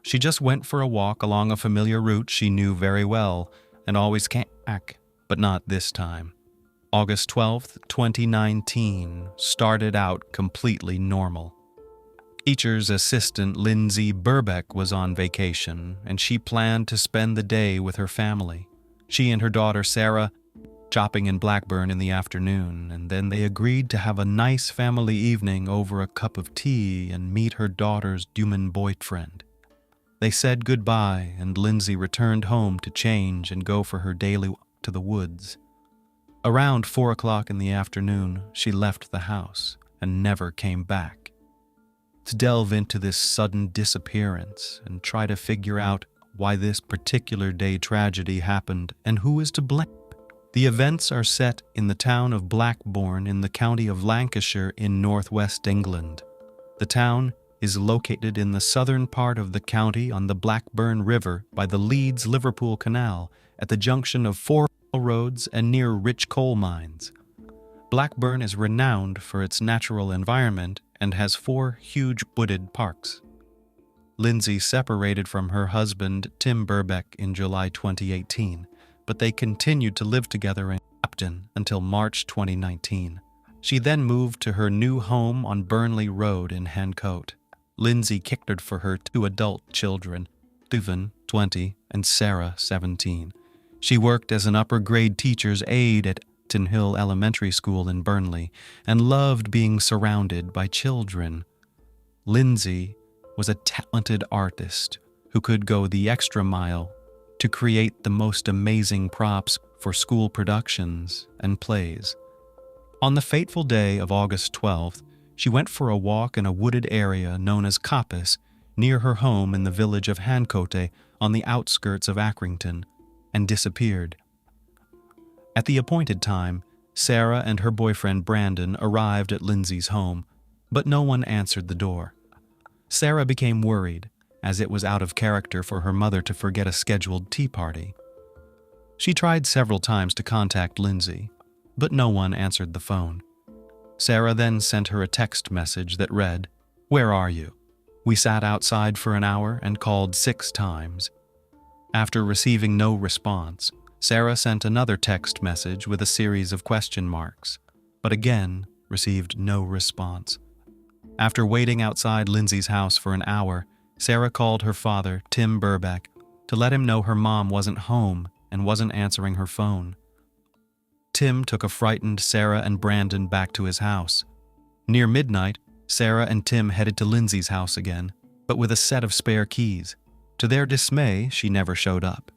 She just went for a walk along a familiar route she knew very well and always came back, but not this time. August 12th, 2019 started out completely normal. Teacher's assistant Lindsay Burbeck was on vacation, and she planned to spend the day with her family. She and her daughter Sarah shopping in Blackburn in the afternoon, and then they agreed to have a nice family evening over a cup of tea and meet her daughter's human boyfriend. They said goodbye, and Lindsay returned home to change and go for her daily walk to the woods. Around 4 o'clock in the afternoon, she left the house and never came back. To delve into this sudden disappearance and try to figure out why this particular day tragedy happened and who is to blame. The events are set in the town of Blackburn in the county of Lancashire in northwest England. The town is located in the southern part of the county on the Blackburn River by the Leeds-Liverpool Canal at the junction of 4 roads and near rich coal mines. Blackburn is renowned for its natural environment and has 4 huge wooded parks. Lindsay separated from her husband Tim Burbeck in July 2018, but they continued to live together in Clapton until March 2019. She then moved to her new home on Burnley Road in Hancote. Lindsay cared for her 2 adult children, Stephen, 20, and Sarah, 17. She worked as an upper-grade teacher's aide at Upton Hill Elementary School in Burnley and loved being surrounded by children. Lindsay was a talented artist who could go the extra mile to create the most amazing props for school productions and plays. On the fateful day of August 12th, she went for a walk in a wooded area known as Coppice near her home in the village of Hancote on the outskirts of Accrington and disappeared. At the appointed time, Sarah and her boyfriend Brandon arrived at Lindsay's home, but no one answered the door. Sarah became worried, as it was out of character for her mother to forget a scheduled tea party. She tried several times to contact Lindsay, but no one answered the phone. Sarah then sent her a text message that read, "Where are you?" We sat outside for an hour and called 6 times. After receiving no response, Sarah sent another text message with a series of question marks, but again received no response. After waiting outside Lindsay's house for an hour, Sarah called her father, Tim Burbeck, to let him know her mom wasn't home and wasn't answering her phone. Tim took a frightened Sarah and Brandon back to his house. Near midnight, Sarah and Tim headed to Lindsay's house again, but with a set of spare keys. To their dismay, she never showed up.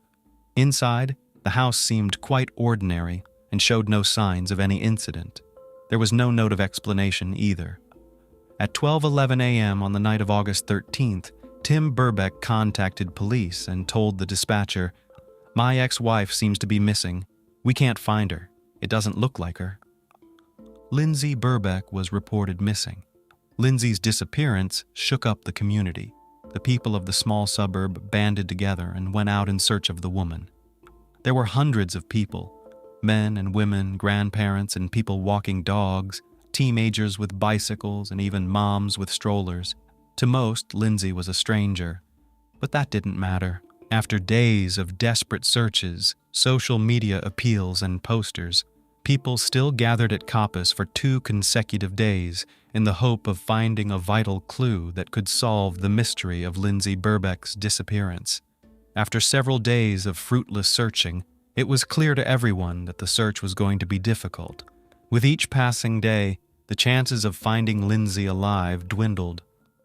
Inside, the house seemed quite ordinary and showed no signs of any incident. There was no note of explanation either. At 12:11 a.m. on the night of August 13th, Tim Burbeck contacted police and told the dispatcher, "My ex-wife seems to be missing. We can't find her. It doesn't look like her." Lindsay Burbeck was reported missing. Lindsay's disappearance shook up the community. The people of the small suburb banded together and went out in search of the woman. There were hundreds of people, men and women, grandparents and people walking dogs, teenagers with bicycles, and even moms with strollers. To most, Lindsay was a stranger. But that didn't matter. After days of desperate searches, social media appeals and posters, people still gathered at Coppice for 2 consecutive days in the hope of finding a vital clue that could solve the mystery of Lindsay Burbeck's disappearance. After several days of fruitless searching, it was clear to everyone that the search was going to be difficult. With each passing day, the chances of finding Lindsay alive dwindled.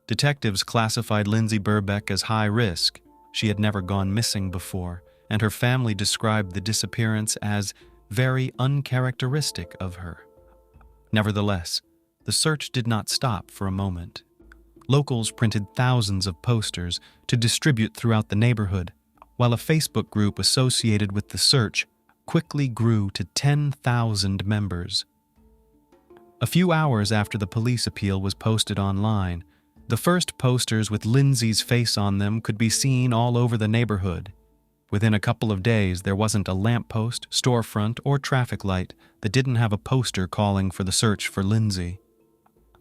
Detectives classified Lindsay Burbeck as high risk. She had never gone missing before, and her family described the disappearance as very uncharacteristic of her. Nevertheless, the search did not stop for a moment. Locals printed thousands of posters to distribute throughout the neighborhood, while a Facebook group associated with the search quickly grew to 10,000 members. A few hours after the police appeal was posted online, the first posters with Lindsay's face on them could be seen all over the neighborhood. Within a couple of days, there wasn't a lamppost, storefront, or traffic light that didn't have a poster calling for the search for Lindsay.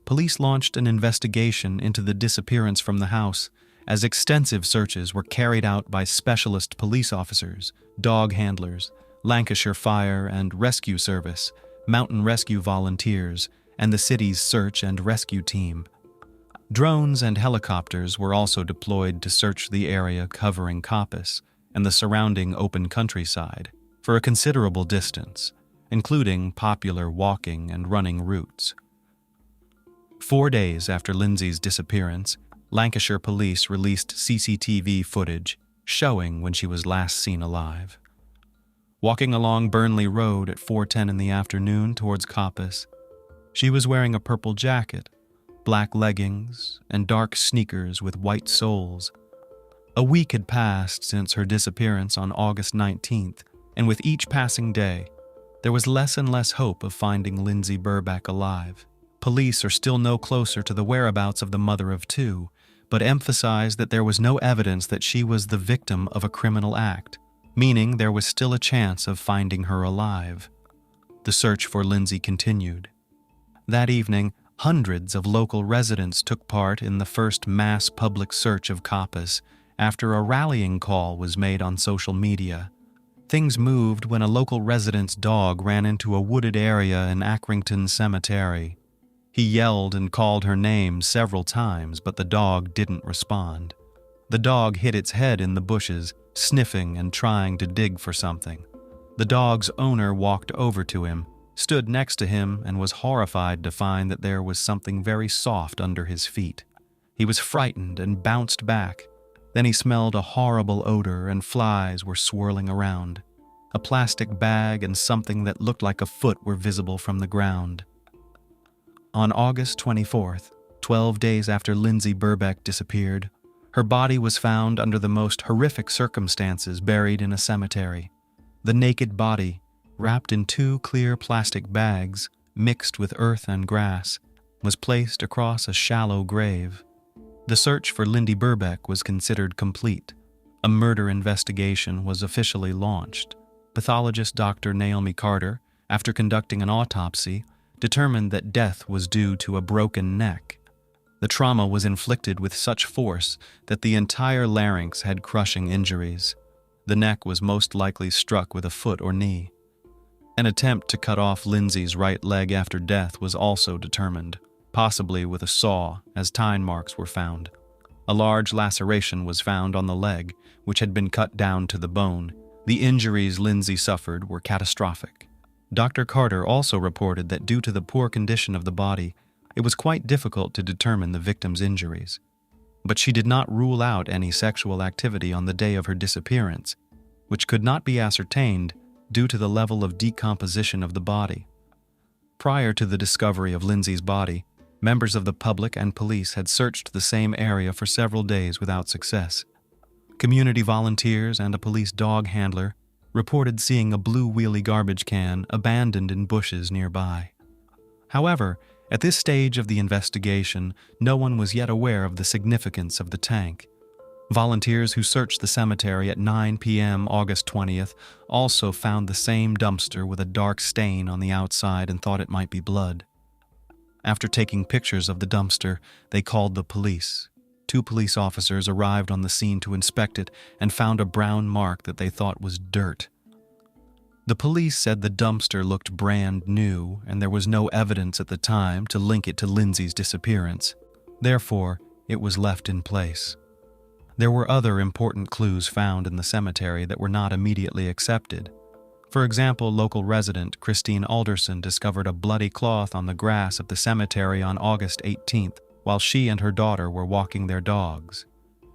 Police launched an investigation into the disappearance from the house, as extensive searches were carried out by specialist police officers, dog handlers, Lancashire Fire and Rescue Service, mountain rescue volunteers, and the city's search and rescue team. Drones and helicopters were also deployed to search the area covering Coppice and the surrounding open countryside for a considerable distance, including popular walking and running routes. 4 days after Lindsay's disappearance, Lancashire police released CCTV footage showing when she was last seen alive. Walking along Burnley Road at 4:10 in the afternoon towards Coppice, she was wearing a purple jacket, black leggings, and dark sneakers with white soles. A week had passed since her disappearance on August 19th, and with each passing day, there was less and less hope of finding Lindsay Burbeck alive. Police are still no closer to the whereabouts of the mother of two, but emphasize that there was no evidence that she was the victim of a criminal act, meaning there was still a chance of finding her alive. The search for Lindsay continued. That evening, hundreds of local residents took part in the first mass public search of Coppice after a rallying call was made on social media. Things moved when a local resident's dog ran into a wooded area in Accrington Cemetery. He yelled and called her name several times, but the dog didn't respond. The dog hit its head in the bushes, sniffing and trying to dig for something. The dog's owner walked over to him, stood next to him, and was horrified to find that there was something very soft under his feet. He was frightened and bounced back. Then he smelled a horrible odor and flies were swirling around. A plastic bag and something that looked like a foot were visible from the ground. On August 24th, 12 days after Lindsay Burbeck disappeared, her body was found under the most horrific circumstances buried in a cemetery. The naked body, wrapped in 2 clear plastic bags mixed with earth and grass, was placed across a shallow grave. The search for Lindsay Burbeck was considered complete. A murder investigation was officially launched. Pathologist Dr. Naomi Carter, after conducting an autopsy, determined that death was due to a broken neck. The trauma was inflicted with such force that the entire larynx had crushing injuries. The neck was most likely struck with a foot or knee. An attempt to cut off Lindsay's right leg after death was also determined, possibly with a saw, as tine marks were found. A large laceration was found on the leg, which had been cut down to the bone. The injuries Lindsay suffered were catastrophic. Dr. Carter also reported that due to the poor condition of the body, it was quite difficult to determine the victim's injuries. But she did not rule out any sexual activity on the day of her disappearance, which could not be ascertained due to the level of decomposition of the body. Prior to the discovery of Lindsay's body, members of the public and police had searched the same area for several days without success. Community volunteers and a police dog handler reported seeing a blue wheelie garbage can abandoned in bushes nearby. However, at this stage of the investigation, no one was yet aware of the significance of the tank. Volunteers who searched the cemetery at 9 p.m. August 20th also found the same dumpster with a dark stain on the outside and thought it might be blood. After taking pictures of the dumpster, they called the police. 2 police officers arrived on the scene to inspect it and found a brown mark that they thought was dirt. The police said the dumpster looked brand new and there was no evidence at the time to link it to Lindsay's disappearance. Therefore, it was left in place. There were other important clues found in the cemetery that were not immediately accepted. For example, local resident Christine Alderson discovered a bloody cloth on the grass of the cemetery on August 18th while she and her daughter were walking their dogs.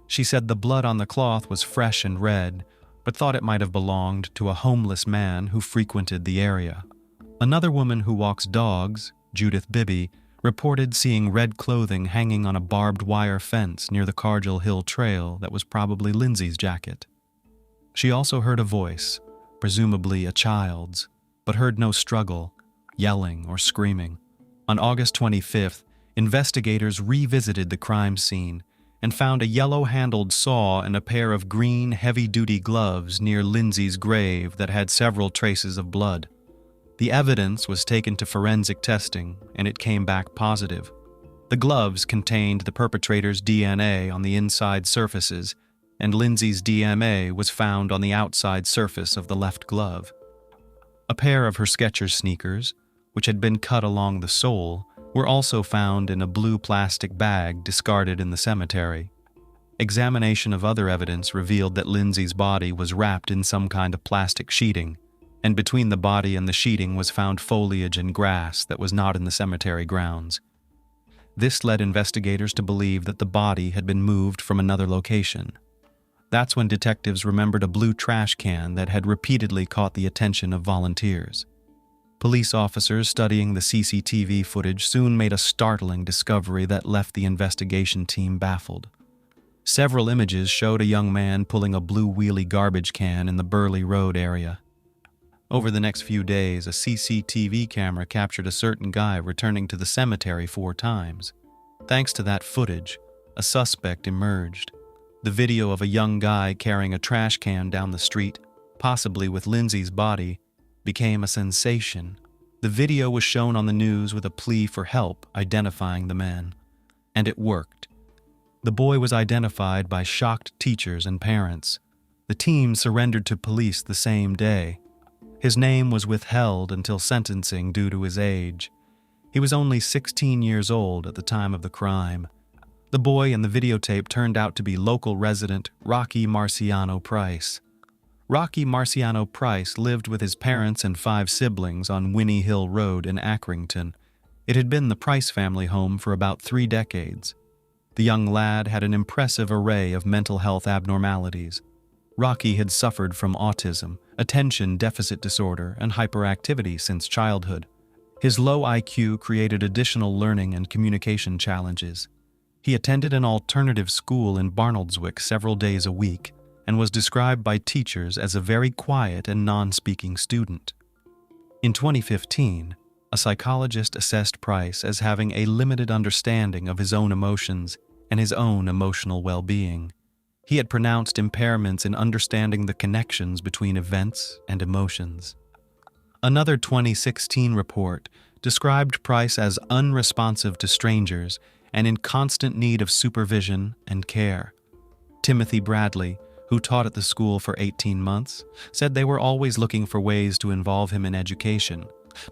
She said the blood on the cloth was fresh and red, but thought it might have belonged to a homeless man who frequented the area. Another woman who walks dogs, Judith Bibby, reported seeing red clothing hanging on a barbed wire fence near the Cargill Hill Trail that was probably Lindsay's jacket. She also heard a voice, presumably a child's, but heard no struggle, yelling, or screaming. On August 25th, investigators revisited the crime scene and found a yellow-handled saw and a pair of green, heavy-duty gloves near Lindsay's grave that had several traces of blood. The evidence was taken to forensic testing, and it came back positive. The gloves contained the perpetrator's DNA on the inside surfaces, and Lindsay's DNA was found on the outside surface of the left glove. A pair of her Skechers sneakers, which had been cut along the sole, were also found in a blue plastic bag discarded in the cemetery. Examination of other evidence revealed that Lindsay's body was wrapped in some kind of plastic sheeting, and between the body and the sheeting was found foliage and grass that was not in the cemetery grounds. This led investigators to believe that the body had been moved from another location. That's when detectives remembered a blue trash can that had repeatedly caught the attention of volunteers. Police officers studying the CCTV footage soon made a startling discovery that left the investigation team baffled. Several images showed a young man pulling a blue wheelie garbage can in the Burley Road area. Over the next few days, a CCTV camera captured a certain guy returning to the cemetery 4 times. Thanks to that footage, a suspect emerged. The video of a young guy carrying a trash can down the street, possibly with Lindsay's body, became a sensation. The video was shown on the news with a plea for help identifying the man. And it worked. The boy was identified by shocked teachers and parents. The team surrendered to police the same day. His name was withheld until sentencing due to his age. He was only 16 years old at the time of the crime. The boy in the videotape turned out to be local resident Rocky Marciano Price. Rocky Marciano Price lived with his parents and 5 siblings on Winnie Hill Road in Accrington. It had been the Price family home for about 3 decades. The young lad had an impressive array of mental health abnormalities. Rocky had suffered from autism, attention deficit disorder, and hyperactivity since childhood. His low IQ created additional learning and communication challenges. He attended an alternative school in Barnoldswick several days a week and was described by teachers as a very quiet and non-speaking student. In 2015, a psychologist assessed Price as having a limited understanding of his own emotions and his own emotional well-being. He had pronounced impairments in understanding the connections between events and emotions. Another 2016 report described Price as unresponsive to strangers and in constant need of supervision and care. Timothy Bradley, who taught at the school for 18 months, said they were always looking for ways to involve him in education,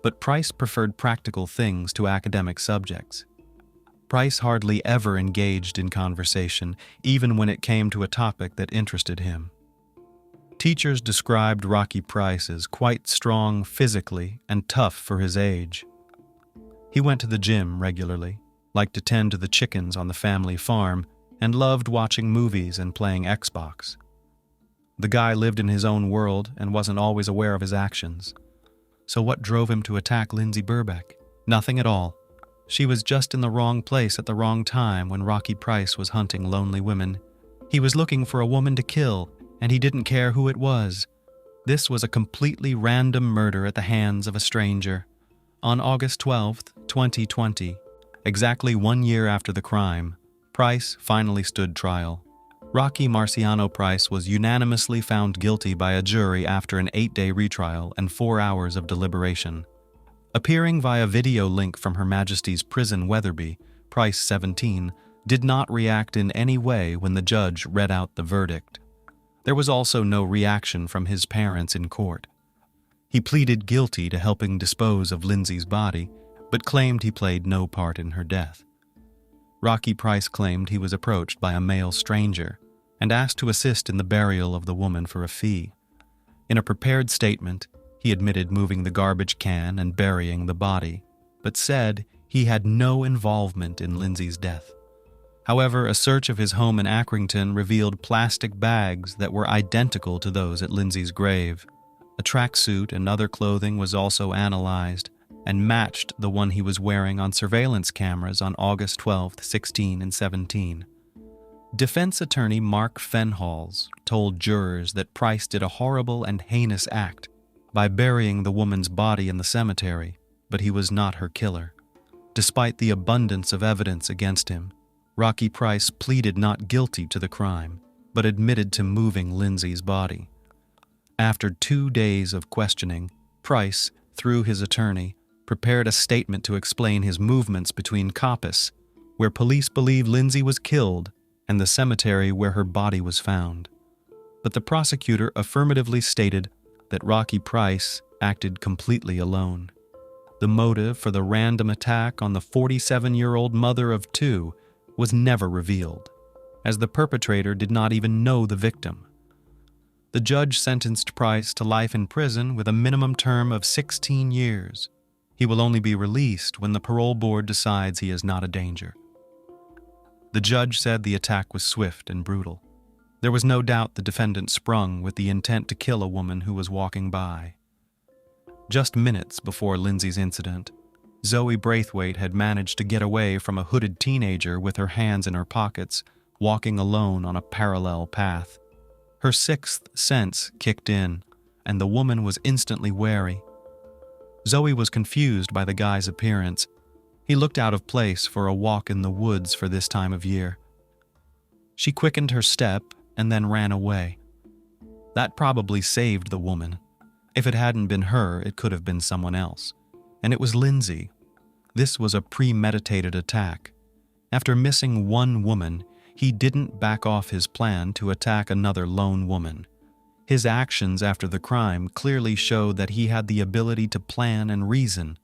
but Price preferred practical things to academic subjects. Price hardly ever engaged in conversation, even when it came to a topic that interested him. Teachers described Rocky Price as quite strong physically and tough for his age. He went to the gym regularly, liked to tend to the chickens on the family farm, and loved watching movies and playing Xbox. The guy lived in his own world and wasn't always aware of his actions. So what drove him to attack Lindsay Burbeck? Nothing at all. She was just in the wrong place at the wrong time when Rocky Price was hunting lonely women. He was looking for a woman to kill, and he didn't care who it was. This was a completely random murder at the hands of a stranger. On August 12, 2020, exactly 1 year after the crime, Price finally stood trial. Rocky Marciano Price was unanimously found guilty by a jury after an 8-day retrial and 4 hours of deliberation. Appearing via video link from Her Majesty's Prison Wetherby, Price, 17, did not react in any way when the judge read out the verdict. There was also no reaction from his parents in court. He pleaded guilty to helping dispose of Lindsay's body, but claimed he played no part in her death. Rocky Price claimed he was approached by a male stranger and asked to assist in the burial of the woman for a fee. In a prepared statement, he admitted moving the garbage can and burying the body, but said he had no involvement in Lindsay's death. However, a search of his home in Accrington revealed plastic bags that were identical to those at Lindsay's grave. A tracksuit and other clothing was also analyzed and matched the one he was wearing on surveillance cameras on August 12, 16, and 17. Defense attorney Mark Fenhalls told jurors that Price did a horrible and heinous act by burying the woman's body in the cemetery, but he was not her killer. Despite the abundance of evidence against him, Rocky Price pleaded not guilty to the crime, but admitted to moving Lindsay's body. After 2 days of questioning, Price, through his attorney, prepared a statement to explain his movements between Coppice, where police believe Lindsay was killed, and the cemetery where her body was found. But the prosecutor affirmatively stated that Rocky Price acted completely alone. The motive for the random attack on the 47-year-old mother of two was never revealed, as the perpetrator did not even know the victim. The judge sentenced Price to life in prison with a minimum term of 16 years. He will only be released when the parole board decides he is not a danger. The judge said the attack was swift and brutal. There was no doubt the defendant sprung with the intent to kill a woman who was walking by. Just minutes before Lindsay's incident, Zoe Braithwaite had managed to get away from a hooded teenager with her hands in her pockets, walking alone on a parallel path. Her sixth sense kicked in, and the woman was instantly wary. Zoe was confused by the guy's appearance. He looked out of place for a walk in the woods for this time of year. She quickened her step and then ran away. That probably saved the woman. If it hadn't been her, it could have been someone else. And it was Lindsay. This was a premeditated attack. After missing one woman, he didn't back off his plan to attack another lone woman. His actions after the crime clearly showed that he had the ability to plan and reason.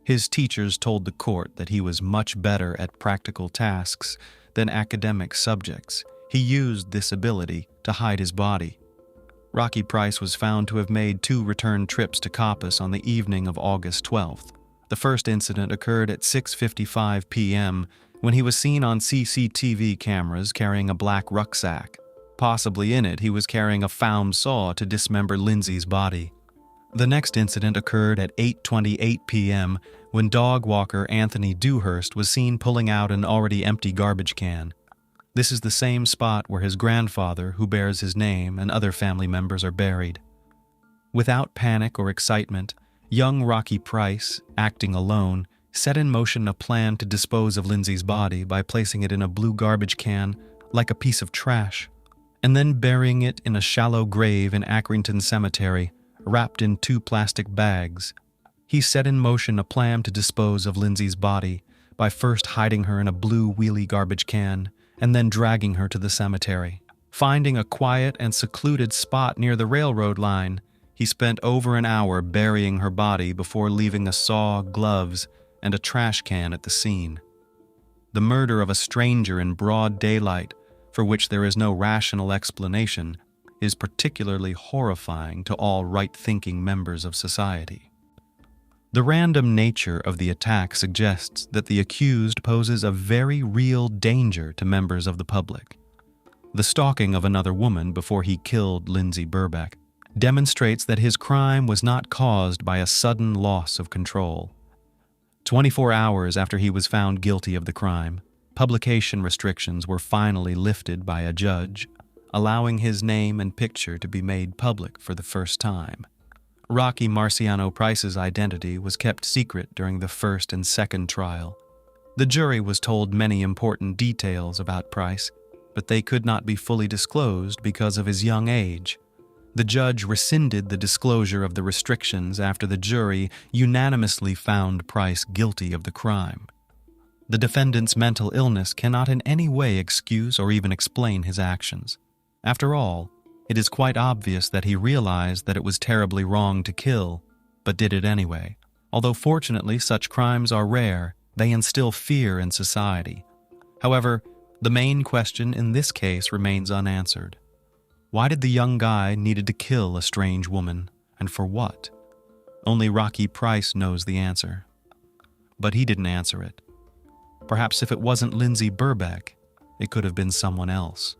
His teachers told the court that he was much better at practical tasks than academic subjects. He used this ability to hide his body. Rocky Price was found to have made 2 return trips to Coppice on the evening of August 12th. The first incident occurred at 6:55 p.m. when he was seen on CCTV cameras carrying a black rucksack. Possibly in it, he was carrying a found saw to dismember Lindsay's body. The next incident occurred at 8:28 p.m. when dog walker Anthony Dewhurst was seen pulling out an already empty garbage can. This is the same spot where his grandfather, who bears his name, and other family members are buried. Without panic or excitement, young Rocky Price, acting alone, set in motion a plan to dispose of Lindsay's body by placing it in a blue garbage can like a piece of trash, and then burying it in a shallow grave in Accrington Cemetery, wrapped in 2 plastic bags. He set in motion a plan to dispose of Lindsay's body by first hiding her in a blue wheelie garbage can and then dragging her to the cemetery. Finding a quiet and secluded spot near the railroad line, he spent over an hour burying her body before leaving a saw, gloves, and a trash can at the scene. The murder of a stranger in broad daylight, for which there is no rational explanation, is particularly horrifying to all right-thinking members of society. The random nature of the attack suggests that the accused poses a very real danger to members of the public. The stalking of another woman before he killed Lindsay Burbeck demonstrates that his crime was not caused by a sudden loss of control. 24 hours after he was found guilty of the crime, publication restrictions were finally lifted by a judge, allowing his name and picture to be made public for the first time. Rocky Marciano Price's identity was kept secret during the first and second trial. The jury was told many important details about Price, but they could not be fully disclosed because of his young age. The judge rescinded the disclosure of the restrictions after the jury unanimously found Price guilty of the crime. The defendant's mental illness cannot in any way excuse or even explain his actions. After all, it is quite obvious that he realized that it was terribly wrong to kill, but did it anyway. Although fortunately such crimes are rare, they instill fear in society. However, the main question in this case remains unanswered. Why did the young guy needed to kill a strange woman, and for what? Only Rocky Price knows the answer. But he didn't answer it. Perhaps if it wasn't Lindsay Burbeck, it could have been someone else.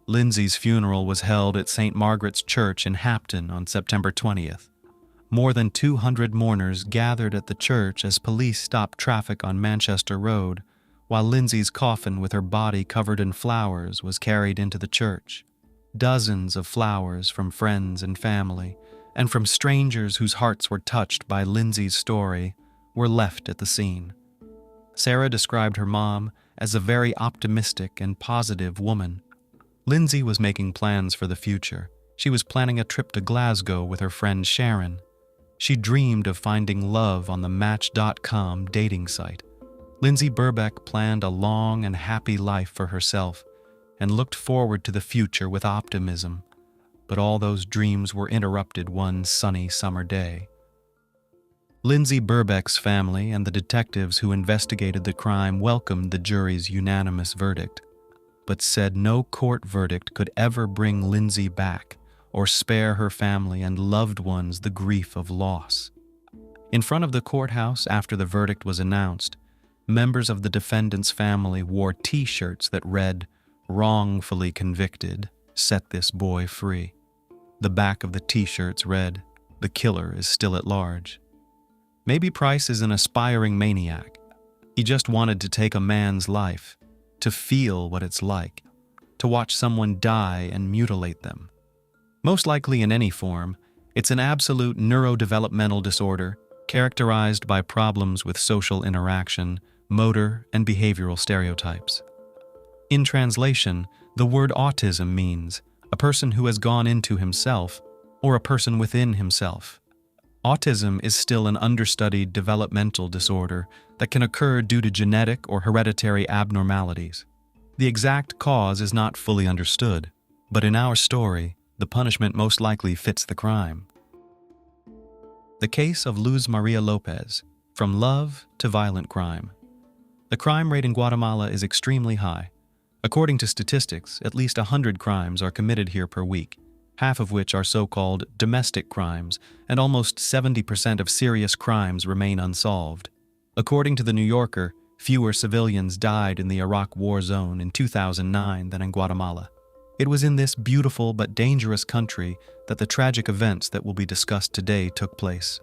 Lindsay's funeral was held at St. Margaret's Church in Hapton on September 20th. More than 200 mourners gathered at the church as police stopped traffic on Manchester Road, while Lindsay's coffin with her body covered in flowers was carried into the church. Dozens of flowers from friends and family, and from strangers whose hearts were touched by Lindsay's story, were left at the scene. Sarah described her mom as a very optimistic and positive woman. Lindsay was making plans for the future. She was planning a trip to Glasgow with her friend Sharon. She dreamed of finding love on the Match.com dating site. Lindsay Burbeck planned a long and happy life for herself and looked forward to the future with optimism, but all those dreams were interrupted one sunny summer day. Lindsay Burbeck's family and the detectives who investigated the crime welcomed the jury's unanimous verdict, but said no court verdict could ever bring Lindsay back or spare her family and loved ones the grief of loss. In front of the courthouse after the verdict was announced, members of the defendant's family wore T-shirts that read, "Wrongfully convicted, set this boy free." The back of the T-shirts read, "The killer is still at large." Maybe Price is an aspiring maniac. He just wanted to take a man's life, to feel what it's like, to watch someone die and mutilate them. Most likely in any form, it's an absolute neurodevelopmental disorder characterized by problems with social interaction, motor, and behavioral stereotypes. In translation, the word autism means a person who has gone into himself or a person within himself. Autism is still an understudied developmental disorder that can occur due to genetic or hereditary abnormalities. The exact cause is not fully understood, but in our story, the punishment most likely fits the crime. The case of Luz Maria Lopez, from love to violent crime. The crime rate in Guatemala is extremely high. According to statistics, at least 100 crimes are committed here per week, half of which are so-called domestic crimes, and almost 70% of serious crimes remain unsolved. According to The New Yorker, fewer civilians died in the Iraq war zone in 2009 than in Guatemala. It was in this beautiful but dangerous country that the tragic events that will be discussed today took place.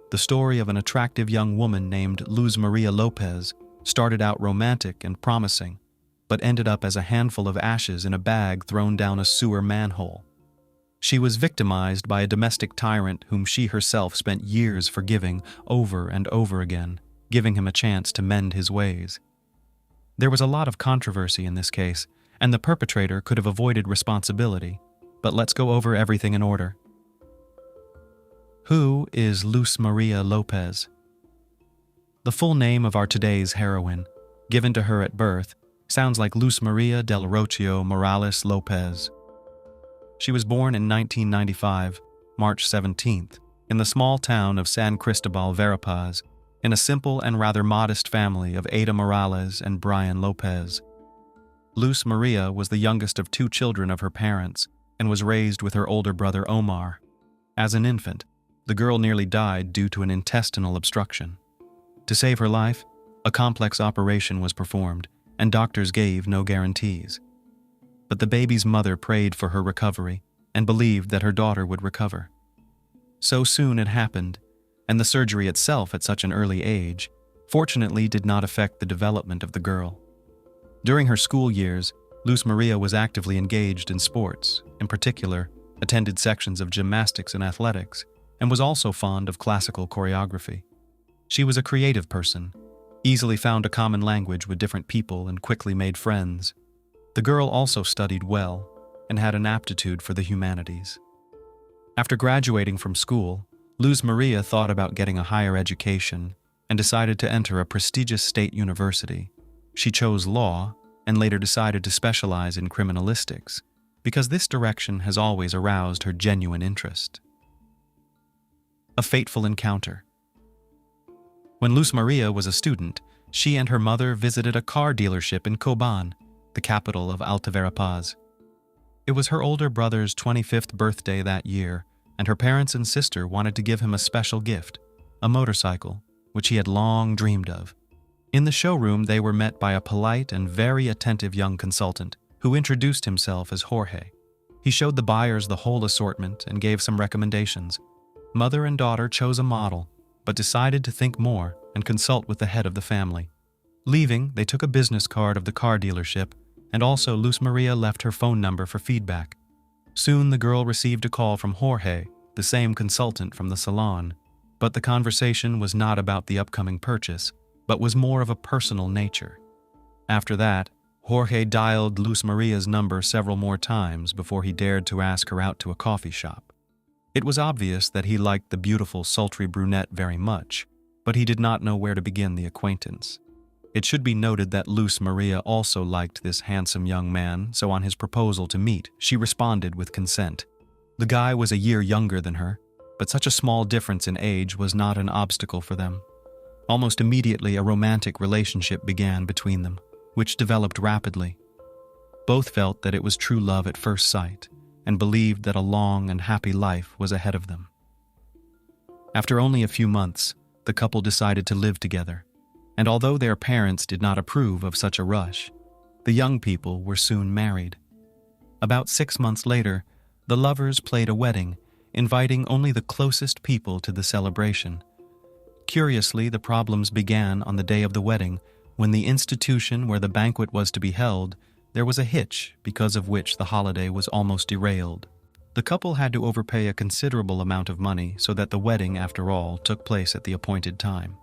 The story of an attractive young woman named Luz Maria Lopez started out romantic and promising, but ended up as a handful of ashes in a bag thrown down a sewer manhole. She was victimized by a domestic tyrant whom she herself spent years forgiving over and over again, giving him a chance to mend his ways. There was a lot of controversy in this case, and the perpetrator could have avoided responsibility, but let's go over everything in order. Who is Luz Maria Lopez? The full name of our today's heroine, given to her at birth, sounds like Luz Maria del Rocio Morales Lopez. She was born in 1995, March 17th, in the small town of San Cristobal Verapaz, in a simple and rather modest family of Ada Morales and Brian Lopez. Luz Maria was the youngest of 2 children of her parents and was raised with her older brother Omar. As an infant, the girl nearly died due to an intestinal obstruction. To save her life, a complex operation was performed, and doctors gave no guarantees. But the baby's mother prayed for her recovery and believed that her daughter would recover. So soon it happened, and the surgery itself at such an early age, fortunately did not affect the development of the girl. During her school years, Luz Maria was actively engaged in sports, in particular, attended sections of gymnastics and athletics, and was also fond of classical choreography. She was a creative person, easily found a common language with different people and quickly made friends. The girl also studied well and had an aptitude for the humanities. After graduating from school, Luz Maria thought about getting a higher education and decided to enter a prestigious state university. She chose law and later decided to specialize in criminalistics because this direction has always aroused her genuine interest. A fateful encounter. When Luz Maria was a student, she and her mother visited a car dealership in Coban, the capital of Alta Verapaz. It was her older brother's 25th birthday that year, and her parents and sister wanted to give him a special gift, a motorcycle, which he had long dreamed of. In the showroom, they were met by a polite and very attentive young consultant who introduced himself as Jorge. He showed the buyers the whole assortment and gave some recommendations. Mother and daughter chose a model, but decided to think more and consult with the head of the family. Leaving, they took a business card of the car dealership, and also Luz Maria left her phone number for feedback. Soon the girl received a call from Jorge, the same consultant from the salon, but the conversation was not about the upcoming purchase, but was more of a personal nature. After that, Jorge dialed Luz Maria's number several more times before he dared to ask her out to a coffee shop. It was obvious that he liked the beautiful, sultry brunette very much, but he did not know where to begin the acquaintance. It should be noted that Luz Maria also liked this handsome young man, so on his proposal to meet, she responded with consent. The guy was a year younger than her, but such a small difference in age was not an obstacle for them. Almost immediately, a romantic relationship began between them, which developed rapidly. Both felt that it was true love at first sight and believed that a long and happy life was ahead of them. After only a few months, the couple decided to live together, and although their parents did not approve of such a rush, the young people were soon married. About 6 months later, the lovers played a wedding, inviting only the closest people to the celebration. Curiously, the problems began on the day of the wedding, when the institution where the banquet was to be held, there was a hitch because of which the holiday was almost derailed. The couple had to overpay a considerable amount of money so that the wedding, after all, took place at the appointed time.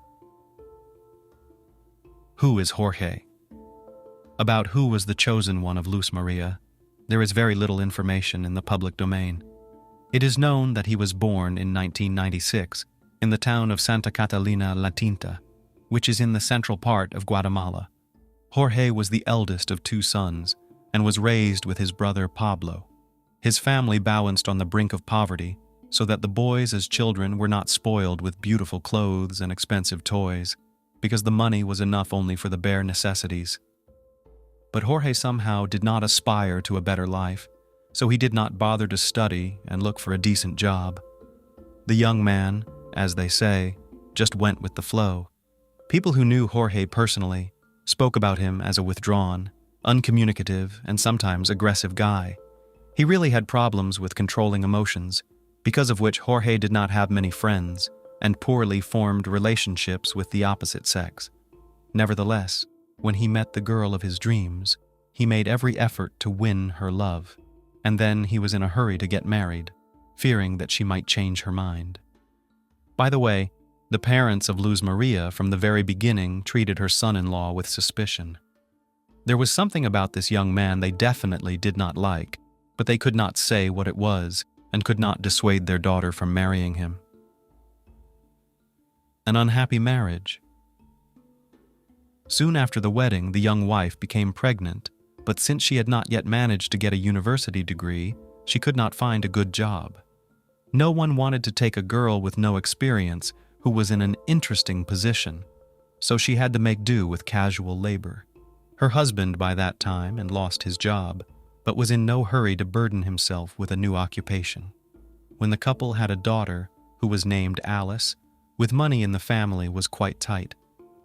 Who is Jorge? About who was the chosen one of Luz Maria, there is very little information in the public domain. It is known that he was born in 1996 in the town of Santa Catalina La Tinta, which is in the central part of Guatemala. Jorge was the eldest of 2 sons and was raised with his brother Pablo. His family balanced on the brink of poverty, so that the boys as children were not spoiled with beautiful clothes and expensive toys, because the money was enough only for the bare necessities. But Jorge somehow did not aspire to a better life, so he did not bother to study and look for a decent job. The young man, as they say, just went with the flow. People who knew Jorge personally spoke about him as a withdrawn, uncommunicative, and sometimes aggressive guy. He really had problems with controlling emotions, because of which Jorge did not have many friends and poorly formed relationships with the opposite sex. Nevertheless, when he met the girl of his dreams, he made every effort to win her love, and then he was in a hurry to get married, fearing that she might change her mind. By the way, the parents of Luz Maria from the very beginning treated her son-in-law with suspicion. There was something about this young man they definitely did not like, but they could not say what it was and could not dissuade their daughter from marrying him. An unhappy marriage. Soon after the wedding, the young wife became pregnant, but since she had not yet managed to get a university degree, she could not find a good job. No one wanted to take a girl with no experience who was in an interesting position, so she had to make do with casual labor. Her husband by that time had lost his job, but was in no hurry to burden himself with a new occupation. When the couple had a daughter, who was named Alice, with money in the family was quite tight.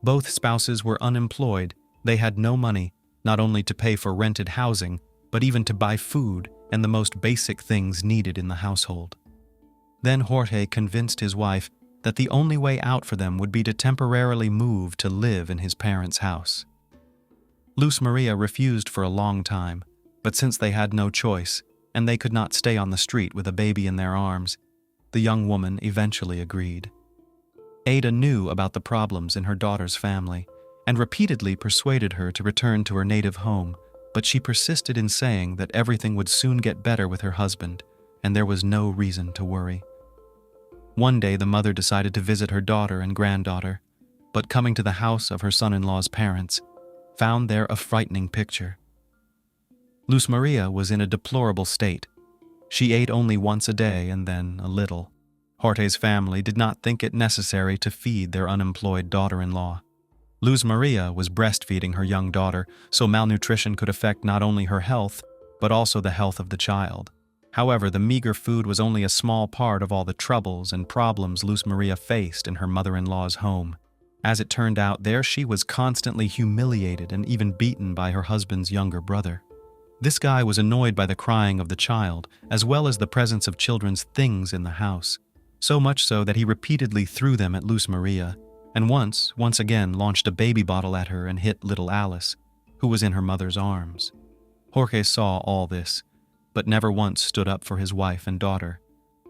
Both spouses were unemployed. They had no money, not only to pay for rented housing, but even to buy food and the most basic things needed in the household. Then Jorge convinced his wife that the only way out for them would be to temporarily move to live in his parents' house. Luz Maria refused for a long time, but since they had no choice, and they could not stay on the street with a baby in their arms, the young woman eventually agreed. Ada knew about the problems in her daughter's family and repeatedly persuaded her to return to her native home, but she persisted in saying that everything would soon get better with her husband, and there was no reason to worry. One day the mother decided to visit her daughter and granddaughter, but coming to the house of her son-in-law's parents, found there a frightening picture. Luz Maria was in a deplorable state. She ate only once a day and then a little. Jorge's family did not think it necessary to feed their unemployed daughter-in-law. Luz Maria was breastfeeding her young daughter, so malnutrition could affect not only her health, but also the health of the child. However, the meager food was only a small part of all the troubles and problems Luz Maria faced in her mother-in-law's home. As it turned out, there she was constantly humiliated and even beaten by her husband's younger brother. This guy was annoyed by the crying of the child, as well as the presence of children's things in the house, so much so that he repeatedly threw them at Luz Maria, and once again launched a baby bottle at her and hit little Alice, who was in her mother's arms. Jorge saw all this, but never once stood up for his wife and daughter,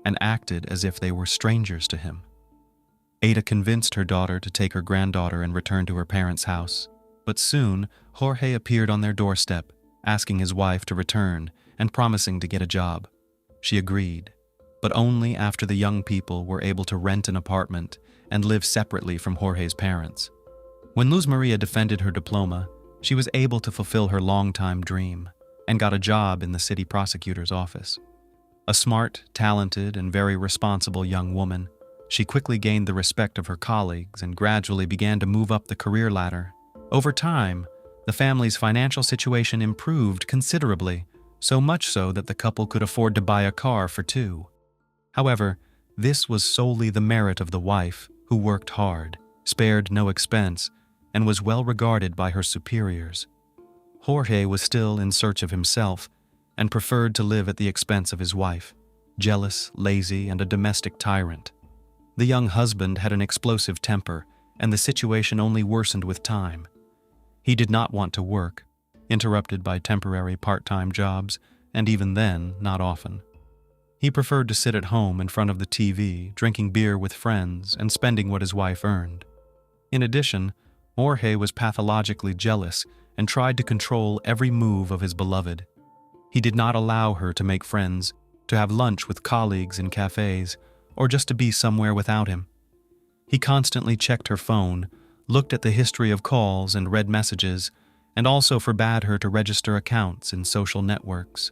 and acted as if they were strangers to him. Ada convinced her daughter to take her granddaughter and return to her parents' house, but soon Jorge appeared on their doorstep, asking his wife to return and promising to get a job. She agreed, but only after the young people were able to rent an apartment and live separately from Jorge's parents. When Luz Maria defended her diploma, she was able to fulfill her long-time dream and got a job in the city prosecutor's office. A smart, talented, and very responsible young woman, she quickly gained the respect of her colleagues and gradually began to move up the career ladder. Over time, the family's financial situation improved considerably, so much so that the couple could afford to buy a car for two. However, this was solely the merit of the wife, who worked hard, spared no expense, and was well regarded by her superiors. Jorge was still in search of himself and preferred to live at the expense of his wife, jealous, lazy, and a domestic tyrant. The young husband had an explosive temper, and the situation only worsened with time. He did not want to work, interrupted by temporary part-time jobs, and even then, not often. He preferred to sit at home in front of the TV, drinking beer with friends and spending what his wife earned. In addition, Jorge was pathologically jealous and tried to control every move of his beloved. He did not allow her to make friends, to have lunch with colleagues in cafes, or just to be somewhere without him. He constantly checked her phone, looked at the history of calls and read messages, and also forbade her to register accounts in social networks.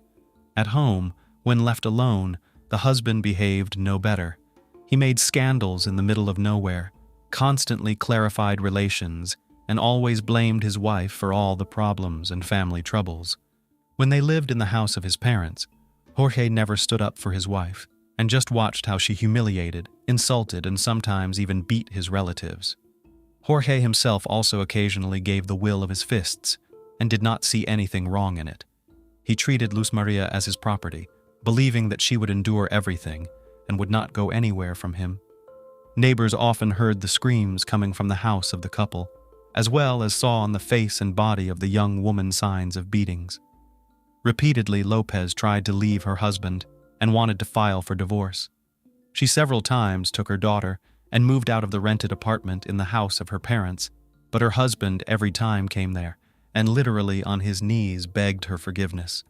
At home, when left alone, the husband behaved no better. He made scandals in the middle of nowhere, constantly clarified relations, and always blamed his wife for all the problems and family troubles. When they lived in the house of his parents, Jorge never stood up for his wife and just watched how she humiliated, insulted, and sometimes even beat his relatives. Jorge himself also occasionally gave the will of his fists and did not see anything wrong in it. He treated Luz Maria as his property, believing that she would endure everything and would not go anywhere from him. Neighbors often heard the screams coming from the house of the couple, as well as saw on the face and body of the young woman signs of beatings. Repeatedly, Lopez tried to leave her husband and wanted to file for divorce. She several times took her daughter and moved out of the rented apartment in the house of her parents, but her husband every time came there and literally on his knees begged her forgiveness.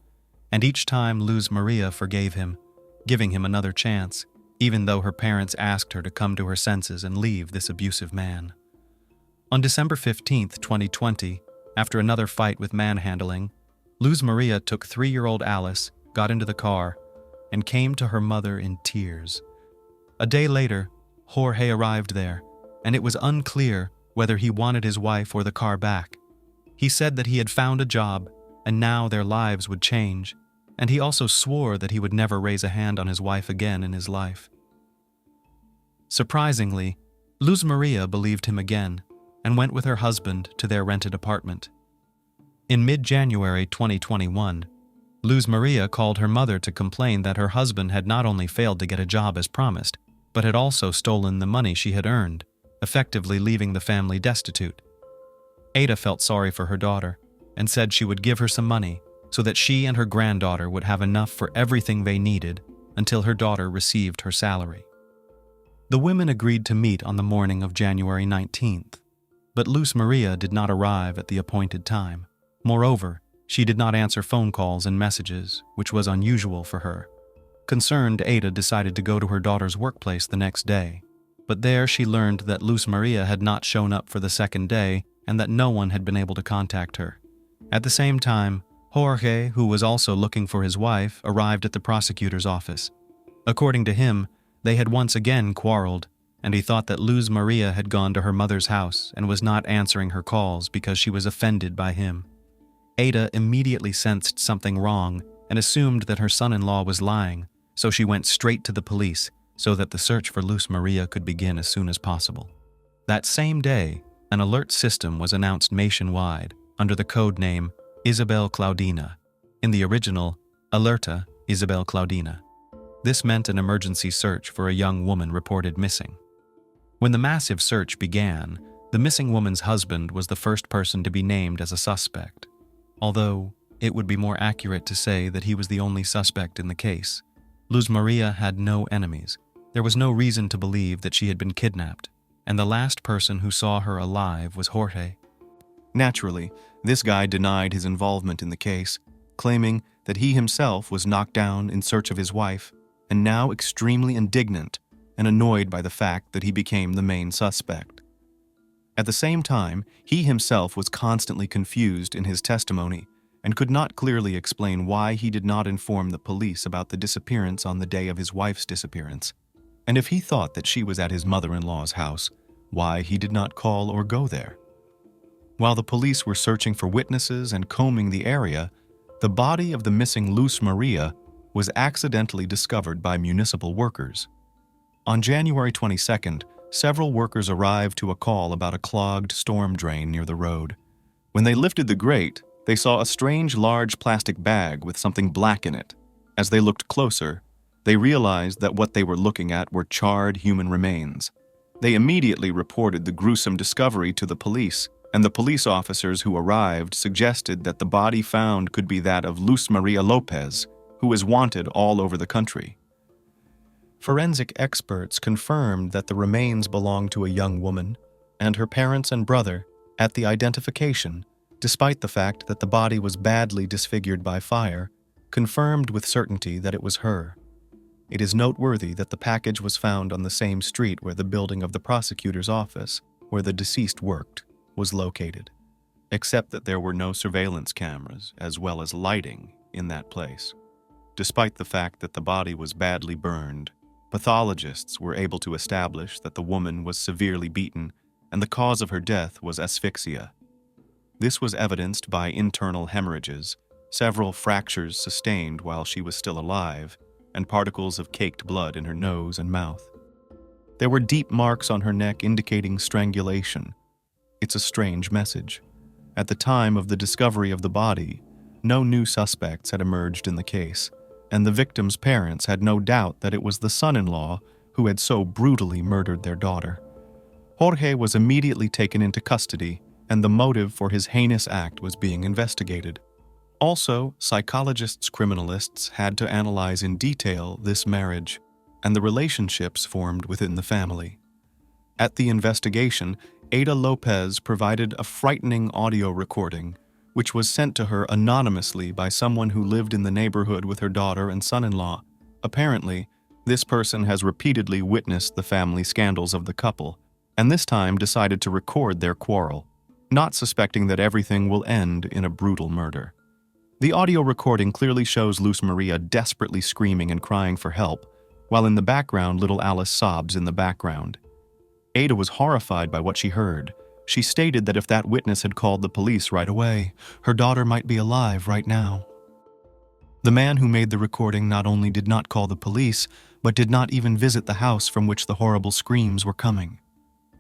And each time Luz Maria forgave him, giving him another chance, even though her parents asked her to come to her senses and leave this abusive man. On December 15, 2020, after another fight with manhandling, Luz Maria took 3-year-old Alice, got into the car, and came to her mother in tears. A day later, Jorge arrived there, and it was unclear whether he wanted his wife or the car back. He said that he had found a job, and now their lives would change, and he also swore that he would never raise a hand on his wife again in his life. Surprisingly, Luz Maria believed him again and went with her husband to their rented apartment. In mid-January 2021, Luz Maria called her mother to complain that her husband had not only failed to get a job as promised, but had also stolen the money she had earned, effectively leaving the family destitute. Ada felt sorry for her daughter and said she would give her some money so that she and her granddaughter would have enough for everything they needed until her daughter received her salary. The women agreed to meet on the morning of January 19th, but Luz Maria did not arrive at the appointed time. Moreover, she did not answer phone calls and messages, which was unusual for her. Concerned, Ada decided to go to her daughter's workplace the next day, but there she learned that Luz Maria had not shown up for the second day and that no one had been able to contact her. At the same time, Jorge, who was also looking for his wife, arrived at the prosecutor's office. According to him, they had once again quarreled, and he thought that Luz Maria had gone to her mother's house and was not answering her calls because she was offended by him. Ada immediately sensed something wrong and assumed that her son-in-law was lying, so she went straight to the police so that the search for Luz Maria could begin as soon as possible. That same day, an alert system was announced nationwide under the code name Isabel Claudina, in the original Alerta Isabel Claudina. This meant an emergency search for a young woman reported missing. When the massive search began, the missing woman's husband was the first person to be named as a suspect, although it would be more accurate to say that he was the only suspect in the case. Luz Maria had no enemies. There was no reason to believe that she had been kidnapped, and the last person who saw her alive was Jorge. Naturally, this guy denied his involvement in the case, claiming that he himself was knocked down in search of his wife, and now extremely indignant and annoyed by the fact that he became the main suspect. At the same time, he himself was constantly confused in his testimony and could not clearly explain why he did not inform the police about the disappearance on the day of his wife's disappearance. And if he thought that she was at his mother-in-law's house, why he did not call or go there. While the police were searching for witnesses and combing the area, the body of the missing Luz Maria was accidentally discovered by municipal workers. On January 22nd, several workers arrived to a call about a clogged storm drain near the road. When they lifted the grate, they saw a strange large plastic bag with something black in it. As they looked closer, they realized that what they were looking at were charred human remains. They immediately reported the gruesome discovery to the police, and the police officers who arrived suggested that the body found could be that of Luz Maria Lopez, who is wanted all over the country. Forensic experts confirmed that the remains belonged to a young woman and her parents and brother at the identification, despite the fact that the body was badly disfigured by fire, confirmed with certainty that it was her. It is noteworthy that the package was found on the same street where the building of the prosecutor's office, where the deceased worked, was located, except that there were no surveillance cameras as well as lighting in that place. Despite the fact that the body was badly burned, pathologists were able to establish that the woman was severely beaten and the cause of her death was asphyxia. This was evidenced by internal hemorrhages, several fractures sustained while she was still alive, and particles of caked blood in her nose and mouth. There were deep marks on her neck indicating strangulation. It's a strange message. At the time of the discovery of the body, no new suspects had emerged in the case, and the victim's parents had no doubt that it was the son-in-law who had so brutally murdered their daughter. Jorge was immediately taken into custody, and the motive for his heinous act was being investigated. Also, psychologists-criminalists had to analyze in detail this marriage and the relationships formed within the family. At the investigation, Ada Lopez provided a frightening audio recording, which was sent to her anonymously by someone who lived in the neighborhood with her daughter and son-in-law. Apparently, this person has repeatedly witnessed the family scandals of the couple, and this time decided to record their quarrel, not suspecting that everything will end in a brutal murder. The audio recording clearly shows Luz Maria desperately screaming and crying for help, while in the background little Alice sobs in the background. Ada was horrified by what she heard. She stated that if that witness had called the police right away, her daughter might be alive right now. The man who made the recording not only did not call the police, but did not even visit the house from which the horrible screams were coming.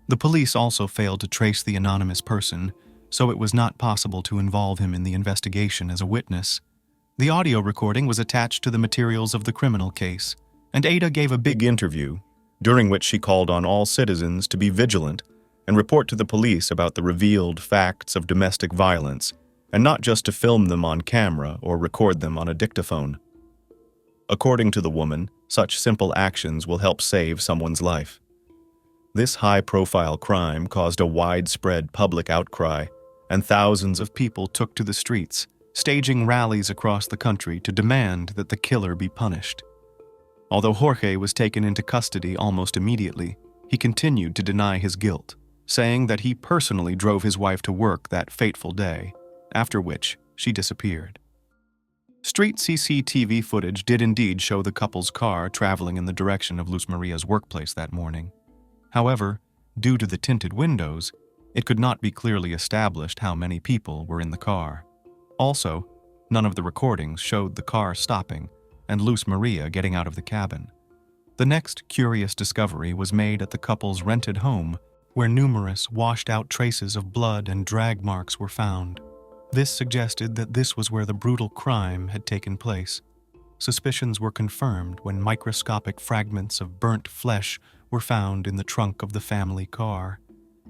The police also failed to trace the anonymous person, so it was not possible to involve him in the investigation as a witness. The audio recording was attached to the materials of the criminal case, and Ada gave a big interview, during which she called on all citizens to be vigilant and report to the police about the revealed facts of domestic violence, and not just to film them on camera or record them on a dictaphone. According to the woman, such simple actions will help save someone's life. This high-profile crime caused a widespread public outcry, and thousands of people took to the streets, staging rallies across the country to demand that the killer be punished. Although Jorge was taken into custody almost immediately, he continued to deny his guilt, saying that he personally drove his wife to work that fateful day, after which she disappeared. Street CCTV footage did indeed show the couple's car traveling in the direction of Luz Maria's workplace that morning. However, due to the tinted windows, it could not be clearly established how many people were in the car. Also, none of the recordings showed the car stopping and Luz Maria getting out of the cabin. The next curious discovery was made at the couple's rented home, where numerous washed-out traces of blood and drag marks were found. This suggested that this was where the brutal crime had taken place. Suspicions were confirmed when microscopic fragments of burnt flesh were found in the trunk of the family car.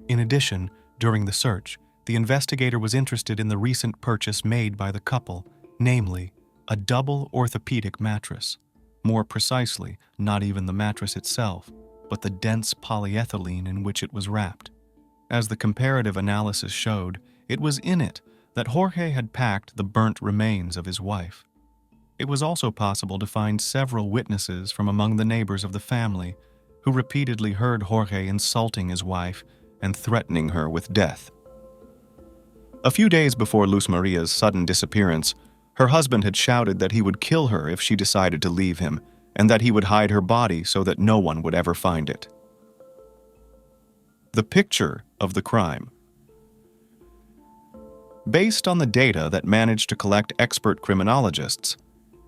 In addition, during the search, the investigator was interested in the recent purchase made by the couple, namely, a double orthopedic mattress. More precisely, not even the mattress itself, but the dense polyethylene in which it was wrapped. As the comparative analysis showed, it was in it that Jorge had packed the burnt remains of his wife. It was also possible to find several witnesses from among the neighbors of the family who repeatedly heard Jorge insulting his wife and threatening her with death. A few days before Luz Maria's sudden disappearance, her husband had shouted that he would kill her if she decided to leave him, and that he would hide her body so that no one would ever find it. The picture of the crime. Based on the data that managed to collect expert criminologists,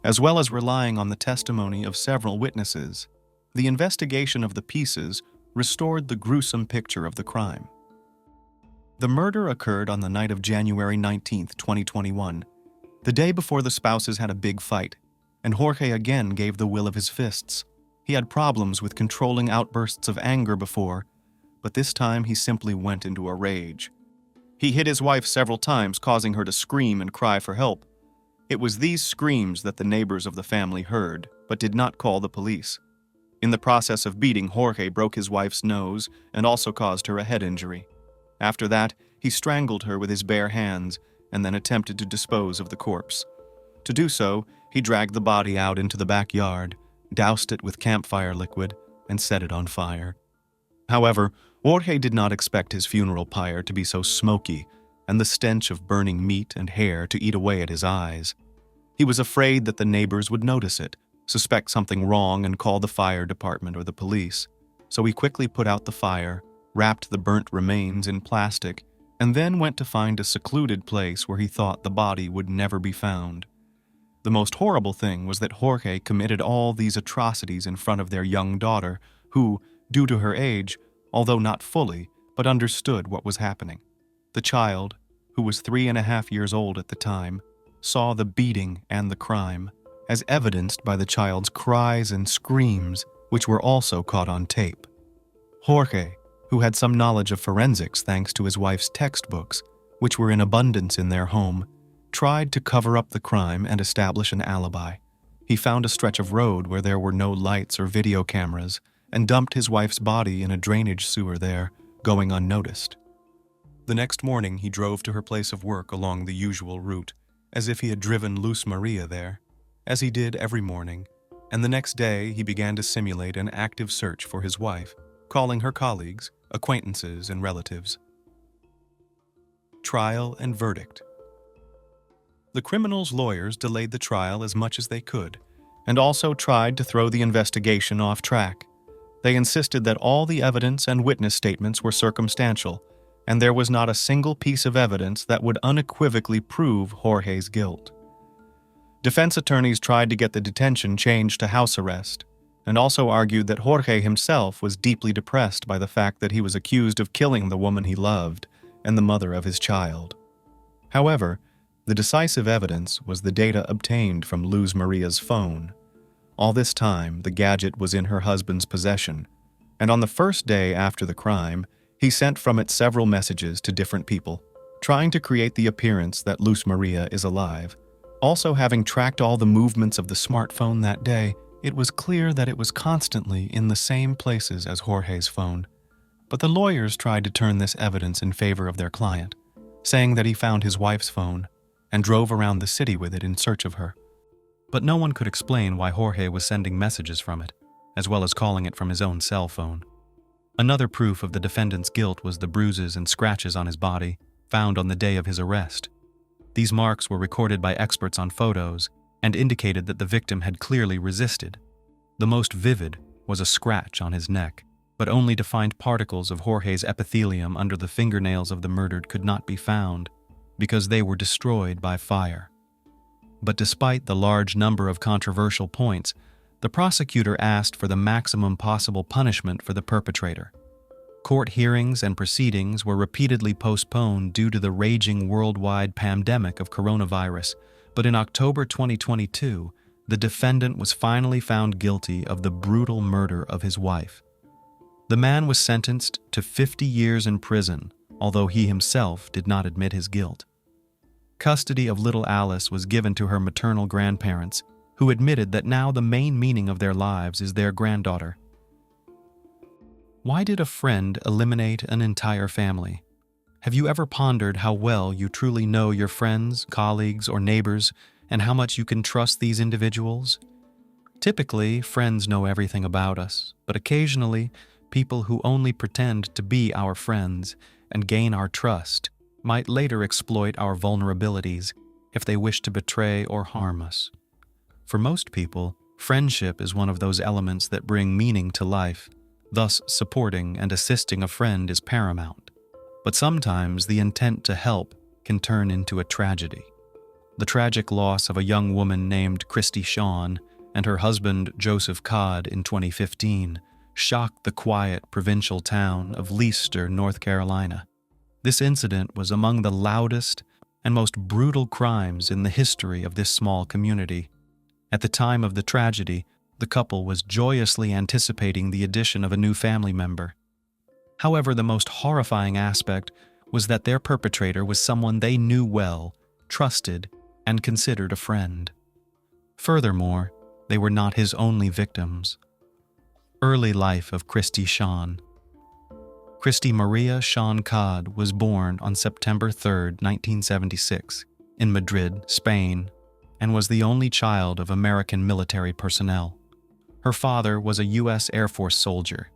as well as relying on the testimony of several witnesses, the investigation of the pieces restored the gruesome picture of the crime. The murder occurred on the night of January 19, 2021, the day before the spouses had a big fight, and Jorge again gave the will of his fists. He had problems with controlling outbursts of anger before, but this time he simply went into a rage. He hit his wife several times, causing her to scream and cry for help. It was these screams that the neighbors of the family heard, but did not call the police. In the process of beating, Jorge broke his wife's nose and also caused her a head injury. After that, he strangled her with his bare hands and then attempted to dispose of the corpse. To do so, he dragged the body out into the backyard, doused it with campfire liquid, and set it on fire. However, Jorge did not expect his funeral pyre to be so smoky and the stench of burning meat and hair to eat away at his eyes. He was afraid that the neighbors would notice it, suspect something wrong, and call the fire department or the police. So he quickly put out the fire, wrapped the burnt remains in plastic, and then went to find a secluded place where he thought the body would never be found. The most horrible thing was that Jorge committed all these atrocities in front of their young daughter, who, due to her age, although not fully, but understood what was happening. The child, who was 3.5 years old at the time, saw the beating and the crime, as evidenced by the child's cries and screams, which were also caught on tape. Jorge, who had some knowledge of forensics thanks to his wife's textbooks, which were in abundance in their home, tried to cover up the crime and establish an alibi. He found a stretch of road where there were no lights or video cameras and dumped his wife's body in a drainage sewer there, going unnoticed. The next morning, he drove to her place of work along the usual route, as if he had driven Luz Maria there, as he did every morning, and the next day he began to simulate an active search for his wife, calling her colleagues, acquaintances, and relatives. Trial and verdict. The criminal's lawyers delayed the trial as much as they could, and also tried to throw the investigation off track. They insisted that all the evidence and witness statements were circumstantial, and there was not a single piece of evidence that would unequivocally prove Jorge's guilt. Defense attorneys tried to get the detention changed to house arrest, and also argued that Jorge himself was deeply depressed by the fact that he was accused of killing the woman he loved and the mother of his child. However, the decisive evidence was the data obtained from Luz Maria's phone. All this time, the gadget was in her husband's possession, and on the first day after the crime, he sent from it several messages to different people, trying to create the appearance that Luz Maria is alive. Also, having tracked all the movements of the smartphone that day, it was clear that it was constantly in the same places as Jorge's phone. But the lawyers tried to turn this evidence in favor of their client, saying that he found his wife's phone and drove around the city with it in search of her. But no one could explain why Jorge was sending messages from it, as well as calling it from his own cell phone. Another proof of the defendant's guilt was the bruises and scratches on his body found on the day of his arrest. These marks were recorded by experts on photos and indicated that the victim had clearly resisted. The most vivid was a scratch on his neck, but only to find particles of Jorge's epithelium under the fingernails of the murdered could not be found because they were destroyed by fire. But despite the large number of controversial points, the prosecutor asked for the maximum possible punishment for the perpetrator. Court hearings and proceedings were repeatedly postponed due to the raging worldwide pandemic of coronavirus, but in October 2022, the defendant was finally found guilty of the brutal murder of his wife. The man was sentenced to 50 years in prison, although he himself did not admit his guilt. Custody of little Alice was given to her maternal grandparents, who admitted that now the main meaning of their lives is their granddaughter. Why did a friend eliminate an entire family? Have you ever pondered how well you truly know your friends, colleagues, or neighbors, and how much you can trust these individuals? Typically, friends know everything about us, but occasionally, people who only pretend to be our friends and gain our trust might later exploit our vulnerabilities if they wish to betray or harm us. For most people, friendship is one of those elements that bring meaning to life, thus supporting and assisting a friend is paramount. But sometimes the intent to help can turn into a tragedy. The tragic loss of a young woman named Christy Shawn and her husband Joseph Codd in 2015 shocked the quiet provincial town of Leicester, North Carolina. This incident was among the loudest and most brutal crimes in the history of this small community. At the time of the tragedy, the couple was joyously anticipating the addition of a new family member. However, the most horrifying aspect was that their perpetrator was someone they knew well, trusted, and considered a friend. Furthermore, they were not his only victims. Early life of Christy Shawn. Christy Maria Shawn Codd was born on September 3, 1976, in Madrid, Spain, and was the only child of American military personnel. Her father was a U.S. Air Force soldier,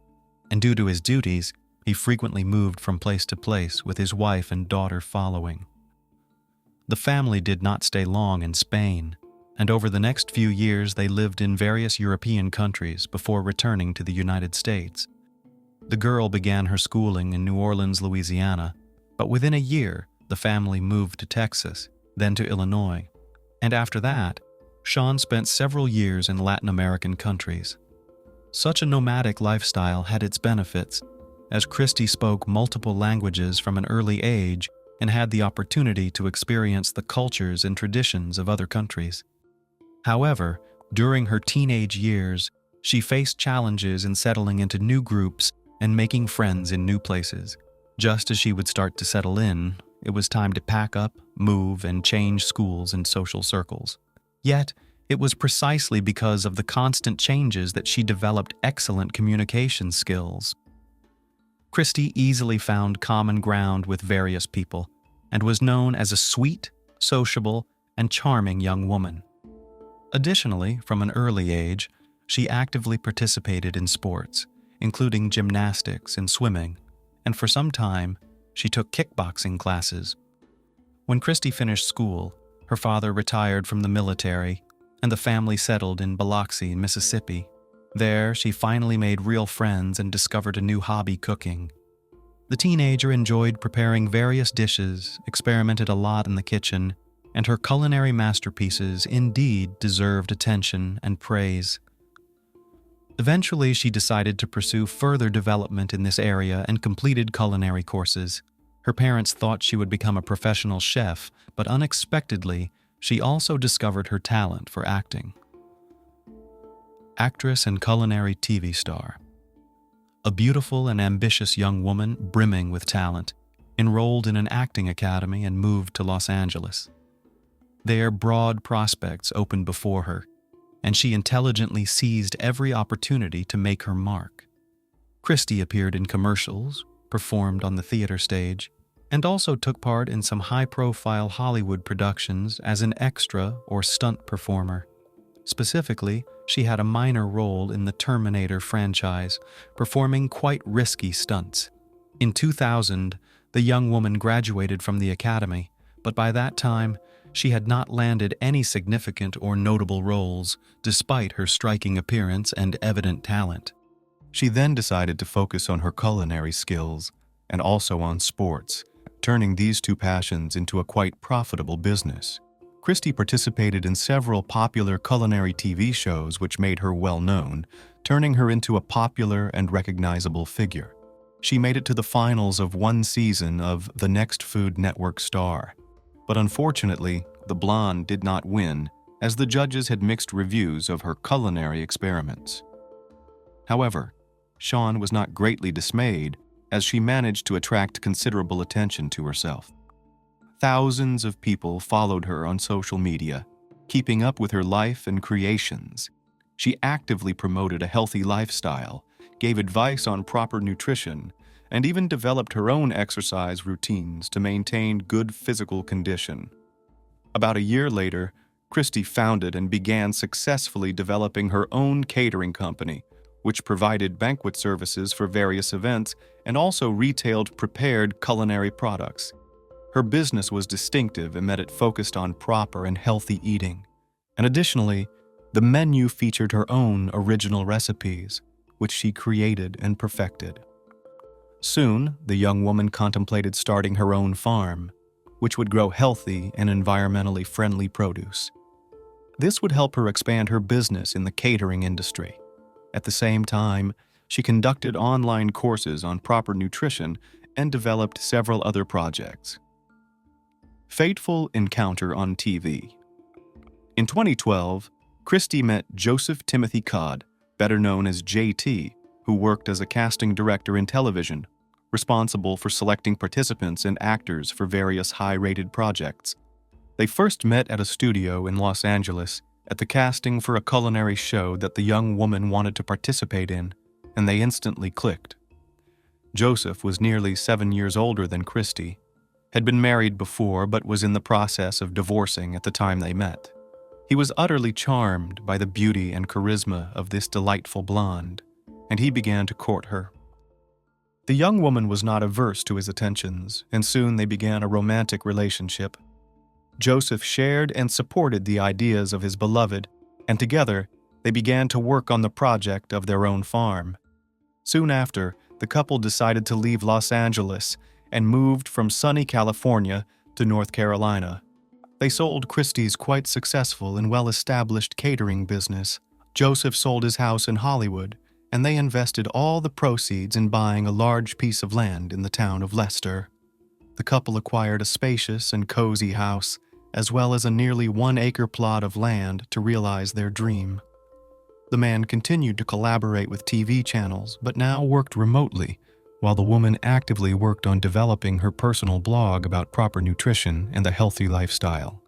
and due to his duties, he frequently moved from place to place with his wife and daughter following. The family did not stay long in Spain, and over the next few years they lived in various European countries before returning to the United States. The girl began her schooling in New Orleans, Louisiana, but within a year, the family moved to Texas, then to Illinois, and after that, Shawn spent several years in Latin American countries. Such a nomadic lifestyle had its benefits, as Christy spoke multiple languages from an early age and had the opportunity to experience the cultures and traditions of other countries. However, during her teenage years, she faced challenges in settling into new groups and making friends in new places. Just as she would start to settle in, it was time to pack up, move, and change schools and social circles. Yet, it was precisely because of the constant changes that she developed excellent communication skills. Christy easily found common ground with various people and was known as a sweet, sociable, and charming young woman. Additionally, from an early age, she actively participated in sports, including gymnastics and swimming, and for some time, she took kickboxing classes. When Christy finished school, her father retired from the military, and the family settled in Biloxi, Mississippi. There, she finally made real friends and discovered a new hobby: cooking. The teenager enjoyed preparing various dishes, experimented a lot in the kitchen, and her culinary masterpieces indeed deserved attention and praise. Eventually, she decided to pursue further development in this area and completed culinary courses. Her parents thought she would become a professional chef, but unexpectedly, she also discovered her talent for acting. Actress and culinary TV star. A beautiful and ambitious young woman brimming with talent, enrolled in an acting academy and moved to Los Angeles. There, broad prospects opened before her, and she intelligently seized every opportunity to make her mark. Christy appeared in commercials, performed on the theater stage, and also took part in some high-profile Hollywood productions as an extra or stunt performer. Specifically, she had a minor role in the Terminator franchise, performing quite risky stunts. In 2000, the young woman graduated from the academy, but by that time, she had not landed any significant or notable roles, despite her striking appearance and evident talent. She then decided to focus on her culinary skills and also on sports, turning these two passions into a quite profitable business. Christy participated in several popular culinary TV shows which made her well known, turning her into a popular and recognizable figure. She made it to the finals of one season of The Next Food Network Star. But unfortunately, the blonde did not win, as the judges had mixed reviews of her culinary experiments. However, Shawn was not greatly dismayed, as she managed to attract considerable attention to herself. Thousands of people followed her on social media, keeping up with her life and creations. She actively promoted a healthy lifestyle, gave advice on proper nutrition, and even developed her own exercise routines to maintain good physical condition. About a year later, Christy founded and began successfully developing her own catering company, which provided banquet services for various events and also retailed prepared culinary products. Her business was distinctive in that it focused on proper and healthy eating. And additionally, the menu featured her own original recipes, which she created and perfected. Soon, the young woman contemplated starting her own farm, which would grow healthy and environmentally friendly produce. This would help her expand her business in the catering industry. At the same time, she conducted online courses on proper nutrition and developed several other projects. Fateful encounter on TV. In 2012, Christie met Joseph Timothy Codd, better known as JT, who worked as a casting director in television, responsible for selecting participants and actors for various high-rated projects. They first met at a studio in Los Angeles at the casting for a culinary show that the young woman wanted to participate in, and they instantly clicked. Joseph was nearly 7 years older than Christie, had been married before but was in the process of divorcing at the time they met. He was utterly charmed by the beauty and charisma of this delightful blonde, and he began to court her. The young woman was not averse to his attentions, and soon they began a romantic relationship. Joseph shared and supported the ideas of his beloved, and together they began to work on the project of their own farm. Soon after, the couple decided to leave Los Angeles and moved from sunny California to North Carolina. They sold Christie's quite successful and well-established catering business. Joseph sold his house in Hollywood, and they invested all the proceeds in buying a large piece of land in the town of Leicester. The couple acquired a spacious and cozy house, as well as a nearly 1-acre plot of land to realize their dream. The man continued to collaborate with TV channels, but now worked remotely, while the woman actively worked on developing her personal blog about proper nutrition and a healthy lifestyle.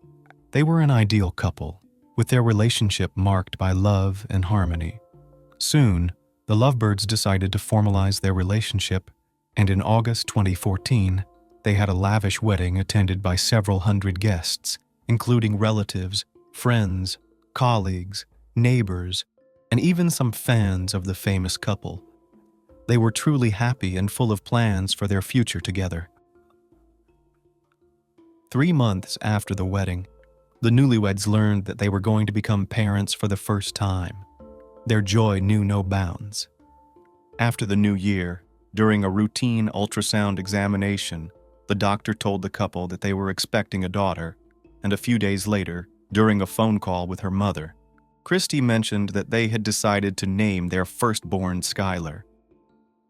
They were an ideal couple, with their relationship marked by love and harmony. Soon, the lovebirds decided to formalize their relationship, and in August 2014, they had a lavish wedding attended by several hundred guests, including relatives, friends, colleagues, neighbors, and even some fans of the famous couple. They were truly happy and full of plans for their future together. 3 months after the wedding, the newlyweds learned that they were going to become parents for the first time. Their joy knew no bounds. After the new year, during a routine ultrasound examination, the doctor told the couple that they were expecting a daughter, and a few days later, during a phone call with her mother, Christie mentioned that they had decided to name their firstborn Skylar.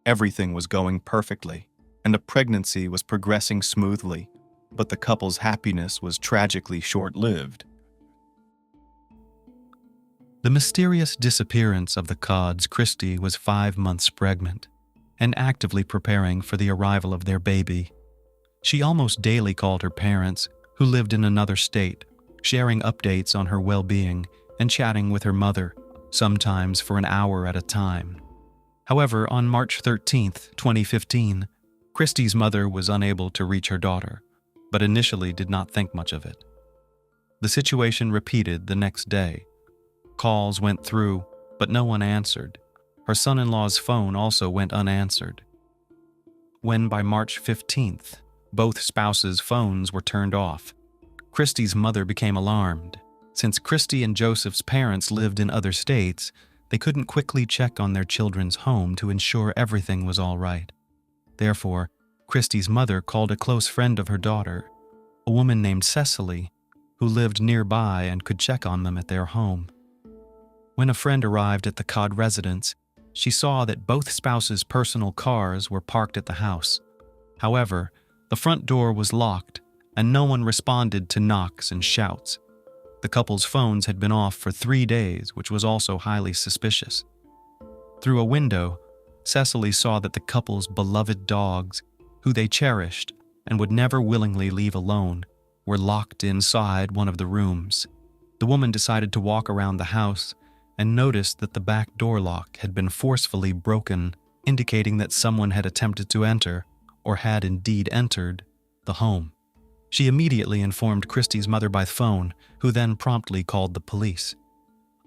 Everything was going perfectly, and the pregnancy was progressing smoothly, but the couple's happiness was tragically short-lived. The mysterious disappearance of the Codds. Christie was 5 months pregnant and actively preparing for the arrival of their baby. She almost daily called her parents, who lived in another state, sharing updates on her well-being and chatting with her mother, sometimes for an hour at a time. However, on March 13, 2015, Christie's mother was unable to reach her daughter, but initially did not think much of it. The situation repeated the next day. Calls went through, but no one answered. Her son-in-law's phone also went unanswered. When by March 15th, both spouses' phones were turned off, Christie's mother became alarmed. Since Christie and Joseph's parents lived in other states, they couldn't quickly check on their children's home to ensure everything was all right. Therefore, Christie's mother called a close friend of her daughter, a woman named Cecily, who lived nearby and could check on them at their home. When a friend arrived at the Codd residence, she saw that both spouses' personal cars were parked at the house. However, the front door was locked, and no one responded to knocks and shouts. The couple's phones had been off for 3 days, which was also highly suspicious. Through a window, Cecily saw that the couple's beloved dogs, who they cherished and would never willingly leave alone, were locked inside one of the rooms. The woman decided to walk around the house and noticed that the back door lock had been forcefully broken, indicating that someone had attempted to enter, or had indeed entered, the home. She immediately informed Christie's mother by phone, who then promptly called the police.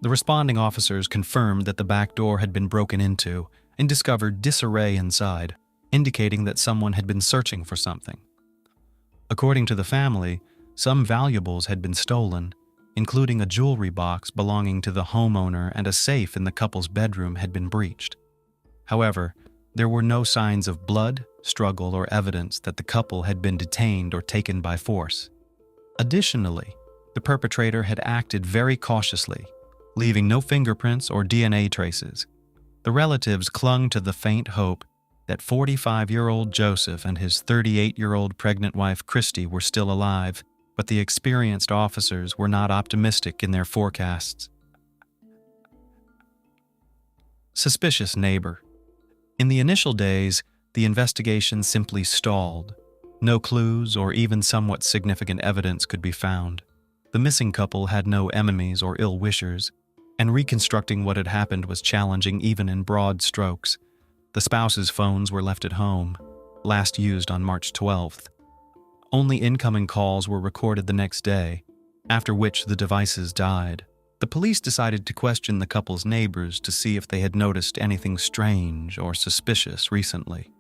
The responding officers confirmed that the back door had been broken into and discovered disarray inside, indicating that someone had been searching for something. According to the family, some valuables had been stolen, including a jewelry box belonging to the homeowner, and a safe in the couple's bedroom had been breached. However, there were no signs of blood, struggle, or evidence that the couple had been detained or taken by force. Additionally, the perpetrator had acted very cautiously, leaving no fingerprints or DNA traces. The relatives clung to the faint hope that 45-year-old Joseph and his 38-year-old pregnant wife Christy were still alive, but the experienced officers were not optimistic in their forecasts. Suspicious neighbor. In the initial days, the investigation simply stalled. No clues or even somewhat significant evidence could be found. The missing couple had no enemies or ill-wishers, and reconstructing what had happened was challenging even in broad strokes. The spouses' phones were left at home, last used on March 12th. Only incoming calls were recorded the next day, after which the devices died. The police decided to question the couple's neighbors to see if they had noticed anything strange or suspicious recently.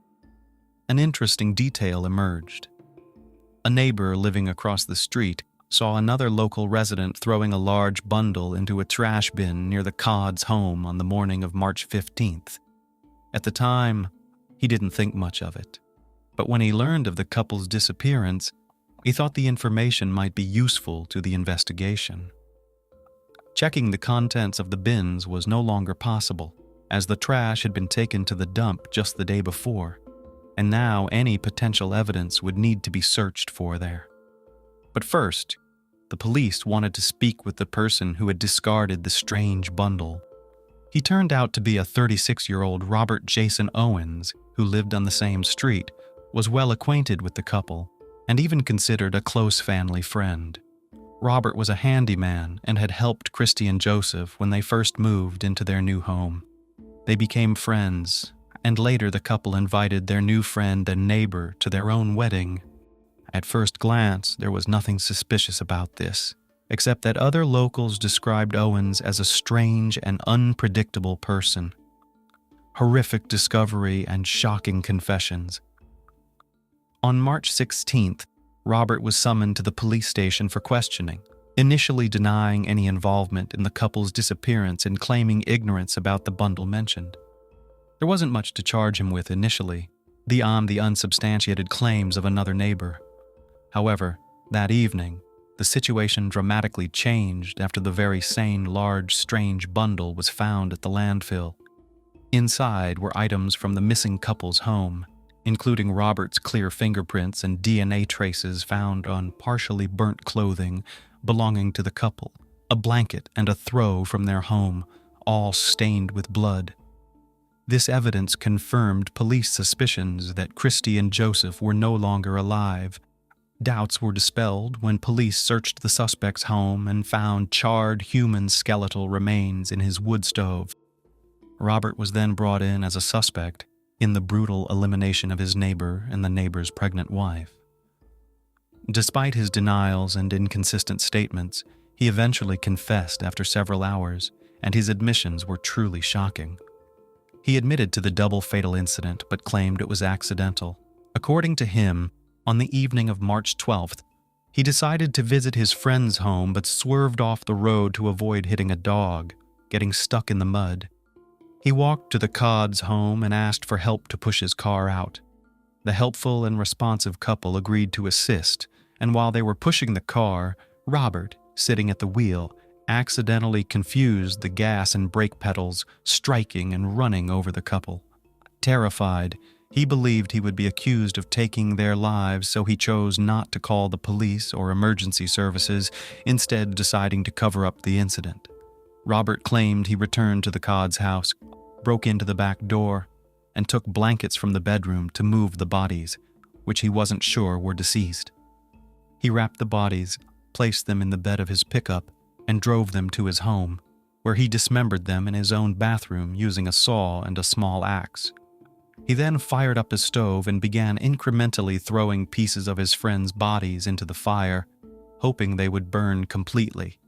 An interesting detail emerged. A neighbor living across the street saw another local resident throwing a large bundle into a trash bin near the Codd's home on the morning of March 15th. At the time, he didn't think much of it, but when he learned of the couple's disappearance, he thought the information might be useful to the investigation. Checking the contents of the bins was no longer possible, as the trash had been taken to the dump just the day before, and now any potential evidence would need to be searched for there. But first, the police wanted to speak with the person who had discarded the strange bundle. He turned out to be a 36-year-old Robert Jason Owens, who lived on the same street, was well acquainted with the couple, and even considered a close family friend. Robert was a handyman and had helped Christy and Joseph when they first moved into their new home. They became friends, and later the couple invited their new friend and neighbor to their own wedding. At first glance, there was nothing suspicious about this, except that other locals described Owens as a strange and unpredictable person. Horrific discovery and shocking confessions. On March 16th, Robert was summoned to the police station for questioning, initially denying any involvement in the couple's disappearance and claiming ignorance about the bundle mentioned. There wasn't much to charge him with initially, beyond the unsubstantiated claims of another neighbor. However, that evening, the situation dramatically changed after the very same large, strange bundle was found at the landfill. Inside were items from the missing couple's home, including Robert's clear fingerprints and DNA traces found on partially burnt clothing belonging to the couple, a blanket and a throw from their home, all stained with blood. This evidence confirmed police suspicions that Christy and Joseph were no longer alive. Doubts were dispelled when police searched the suspect's home and found charred human skeletal remains in his wood stove. Robert was then brought in as a suspect in the brutal elimination of his neighbor and the neighbor's pregnant wife. Despite his denials and inconsistent statements, he eventually confessed after several hours, and his admissions were truly shocking. He admitted to the double fatal incident but claimed it was accidental. According to him, on the evening of March 12th, he decided to visit his friend's home but swerved off the road to avoid hitting a dog, getting stuck in the mud. He walked to the Codd's home and asked for help to push his car out. The helpful and responsive couple agreed to assist, and while they were pushing the car, Robert, sitting at the wheel, accidentally confused the gas and brake pedals, striking and running over the couple. Terrified, he believed he would be accused of taking their lives, so he chose not to call the police or emergency services, instead deciding to cover up the incident. Robert claimed he returned to the Codd's house, broke into the back door, and took blankets from the bedroom to move the bodies, which he wasn't sure were deceased. He wrapped the bodies, placed them in the bed of his pickup, and drove them to his home, where he dismembered them in his own bathroom using a saw and a small axe. He then fired up his stove and began incrementally throwing pieces of his friends' bodies into the fire, hoping they would burn completely.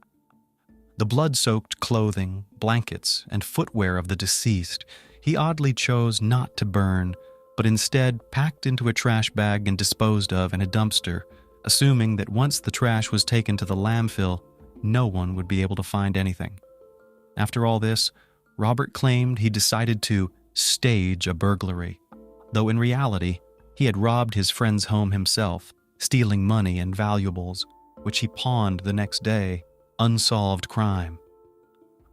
The blood-soaked clothing, blankets, and footwear of the deceased he oddly chose not to burn, but instead packed into a trash bag and disposed of in a dumpster, assuming that once the trash was taken to the landfill, no one would be able to find anything. After all this, Robert claimed he decided to stage a burglary, though in reality, he had robbed his friend's home himself, stealing money and valuables, which he pawned the next day. Unsolved crime.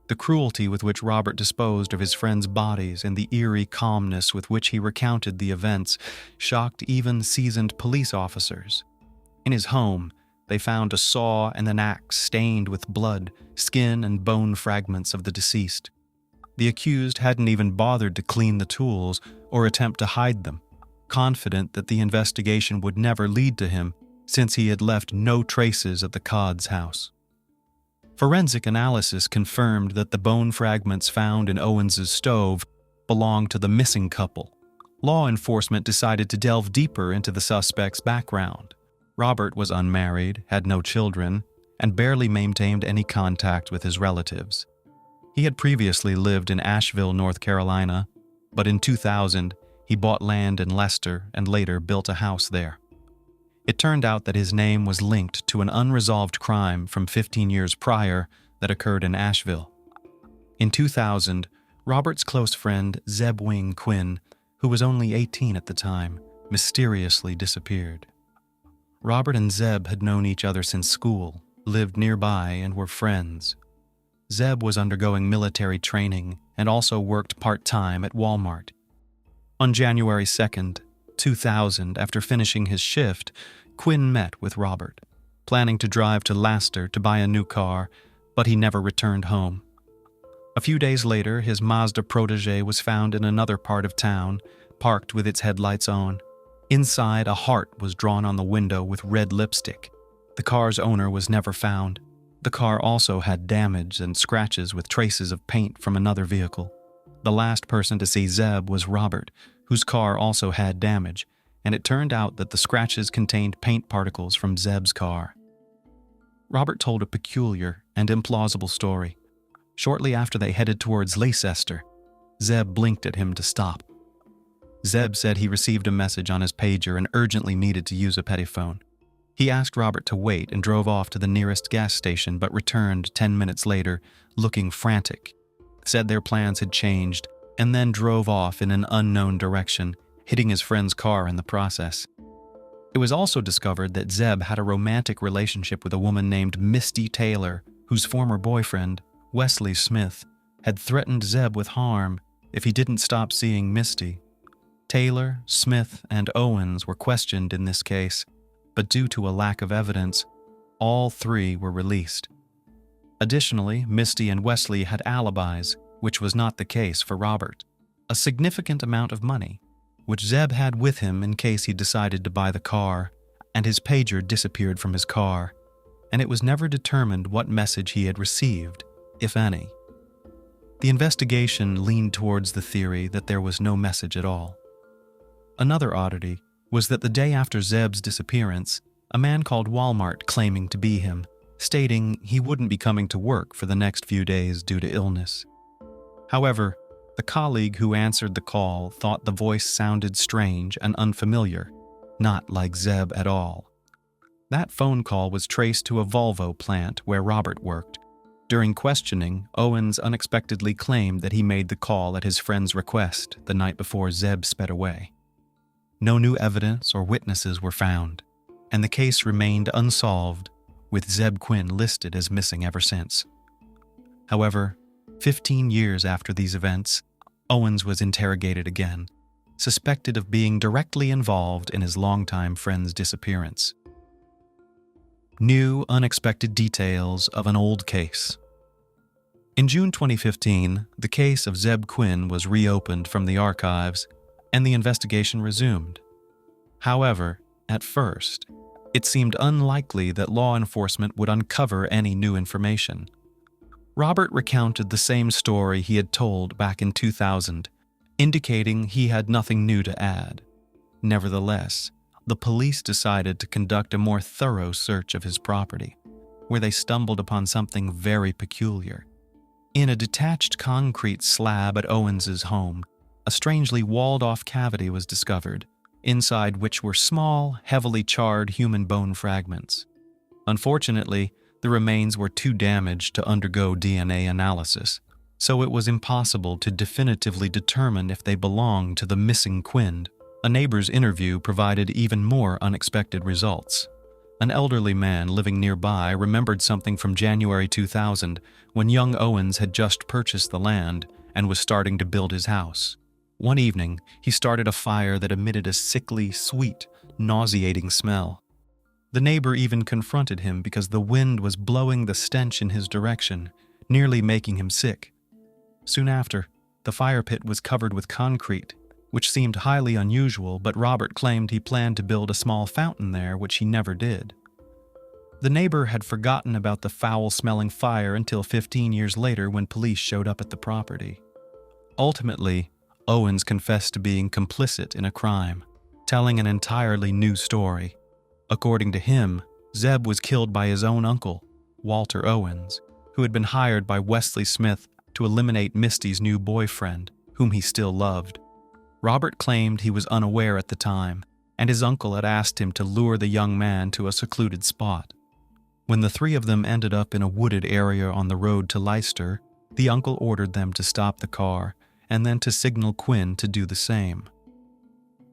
The cruelty with which Robert disposed of his friends' bodies and the eerie calmness with which he recounted the events shocked even seasoned police officers. In his home, they found a saw and an axe stained with blood, skin, and bone fragments of the deceased. The accused hadn't even bothered to clean the tools or attempt to hide them, confident that the investigation would never lead to him since he had left no traces at the Codd's house. Forensic analysis confirmed that the bone fragments found in Owens's stove belonged to the missing couple. Law enforcement decided to delve deeper into the suspect's background. Robert was unmarried, had no children, and barely maintained any contact with his relatives. He had previously lived in Asheville, North Carolina, but in 2000, he bought land in Leicester and later built a house there. It turned out that his name was linked to an unresolved crime from 15 years prior that occurred in Asheville. In 2000, Robert's close friend Zeb Wing Quinn, who was only 18 at the time, mysteriously disappeared. Robert and Zeb had known each other since school, lived nearby, and were friends. Zeb was undergoing military training and also worked part-time at Walmart. On January 2nd, 2000, after finishing his shift, Quinn met with Robert, planning to drive to Leicester to buy a new car, but he never returned home. A few days later, his Mazda Protege was found in another part of town, parked with its headlights on. Inside, a heart was drawn on the window with red lipstick. The car's owner was never found. The car also had damage and scratches with traces of paint from another vehicle. The last person to see Zeb was Robert, whose car also had damage, and it turned out that the scratches contained paint particles from Zeb's car. Robert told a peculiar and implausible story. Shortly after they headed towards Leicester, Zeb blinked at him to stop. Zeb said he received a message on his pager and urgently needed to use a payphone. He asked Robert to wait and drove off to the nearest gas station, but returned 10 minutes later, looking frantic. Said their plans had changed, and then drove off in an unknown direction, hitting his friend's car in the process. It was also discovered that Zeb had a romantic relationship with a woman named Misty Taylor, whose former boyfriend, Wesley Smith, had threatened Zeb with harm if he didn't stop seeing Misty. Taylor, Smith, and Owens were questioned in this case, but due to a lack of evidence, all three were released. Additionally, Misty and Wesley had alibis, which was not the case for Robert. A significant amount of money, which Zeb had with him in case he decided to buy the car, and his pager disappeared from his car, and it was never determined what message he had received, if any. The investigation leaned towards the theory that there was no message at all. Another oddity was that the day after Zeb's disappearance, a man called Walmart claiming to be him, stating he wouldn't be coming to work for the next few days due to illness. However, the colleague who answered the call thought the voice sounded strange and unfamiliar, not like Zeb at all. That phone call was traced to a Volvo plant where Robert worked. During questioning, Owens unexpectedly claimed that he made the call at his friend's request the night before Zeb sped away. No new evidence or witnesses were found, and the case remained unsolved, with Zeb Quinn listed as missing ever since. However, 15 years after these events, Owens was interrogated again, suspected of being directly involved in his longtime friend's disappearance. New, unexpected details of an old case. In June 2015, the case of Zeb Quinn was reopened from the archives, and the investigation resumed. However, at first, it seemed unlikely that law enforcement would uncover any new information. Robert recounted the same story he had told back in 2000, indicating he had nothing new to add. Nevertheless, the police decided to conduct a more thorough search of his property. where they stumbled upon something very peculiar. In a detached concrete slab at Owens's home, a strangely walled-off cavity was discovered, inside which were small, heavily charred human bone fragments. Unfortunately, the remains were too damaged to undergo DNA analysis, so it was impossible to definitively determine if they belonged to the missing Quinn. A neighbor's interview provided even more unexpected results. An elderly man living nearby remembered something from January 2000 when young Owens had just purchased the land and was starting to build his house. One evening, he started a fire that emitted a sickly, sweet, nauseating smell. The neighbor even confronted him because the wind was blowing the stench in his direction, nearly making him sick. Soon after, the fire pit was covered with concrete, which seemed highly unusual, but Robert claimed he planned to build a small fountain there, which he never did. The neighbor had forgotten about the foul-smelling fire until 15 years later when police showed up at the property. Ultimately, Owens confessed to being complicit in a crime, telling an entirely new story. According to him, Zeb was killed by his own uncle, Walter Owens, who had been hired by Wesley Smith to eliminate Misty's new boyfriend, whom he still loved. Robert claimed he was unaware at the time, and his uncle had asked him to lure the young man to a secluded spot. When the three of them ended up in a wooded area on the road to Leicester, the uncle ordered them to stop the car and then to signal Quinn to do the same.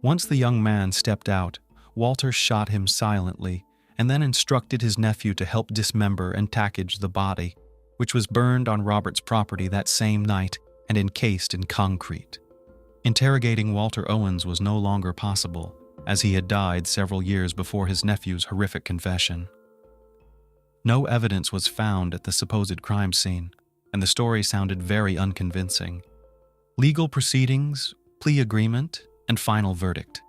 Once the young man stepped out, Walter shot him silently and then instructed his nephew to help dismember and package the body, which was burned on Robert's property that same night and encased in concrete. Interrogating Walter Owens was no longer possible, as he had died several years before his nephew's horrific confession. No evidence was found at the supposed crime scene, and the story sounded very unconvincing. Legal proceedings, plea agreement, and final verdict.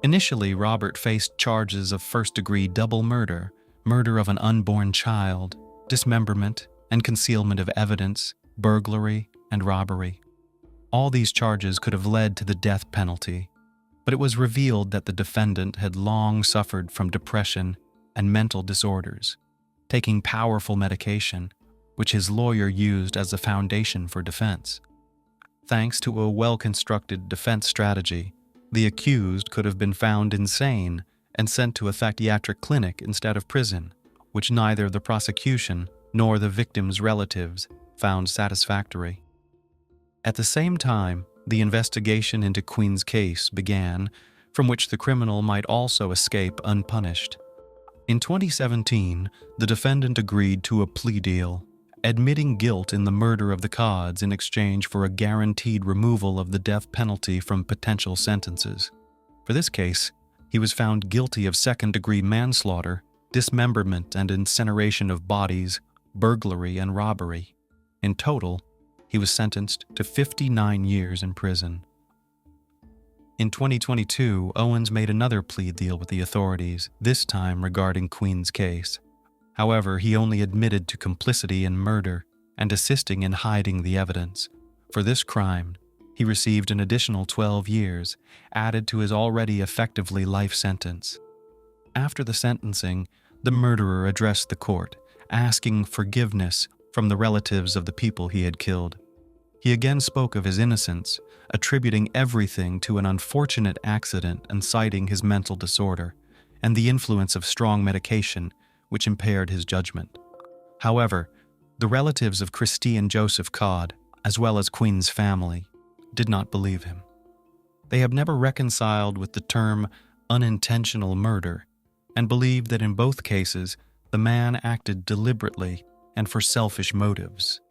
Initially, Robert faced charges of first-degree double murder, murder of an unborn child, dismemberment and concealment of evidence, burglary, and robbery. All these charges could have led to the death penalty, but it was revealed that the defendant had long suffered from depression and mental disorders, taking powerful medication, which his lawyer used as a foundation for defense. Thanks to a well-constructed defense strategy, the accused could have been found insane and sent to a psychiatric clinic instead of prison, which neither the prosecution nor the victim's relatives found satisfactory. At the same time, the investigation into Quinn's case began, from which the criminal might also escape unpunished. In 2017, the defendant agreed to a plea deal, admitting guilt in the murder of the Codds in exchange for a guaranteed removal of the death penalty from potential sentences. For this case, he was found guilty of second-degree manslaughter, dismemberment and incineration of bodies, burglary, and robbery. In total, he was sentenced to 59 years in prison. In 2022, Owens made another plea deal with the authorities, this time regarding Quinn's case. However, he only admitted to complicity in murder and assisting in hiding the evidence. For this crime, he received an additional 12 years, added to his already effectively life sentence. After the sentencing, the murderer addressed the court, asking forgiveness from the relatives of the people he had killed. He again spoke of his innocence, attributing everything to an unfortunate accident and citing his mental disorder and the influence of strong medication, which impaired his judgment. However, the relatives of Christy and Joseph Codd, as well as Quinn's family, did not believe him. They have never reconciled with the term unintentional murder and believed that in both cases, the man acted deliberately and for selfish motives.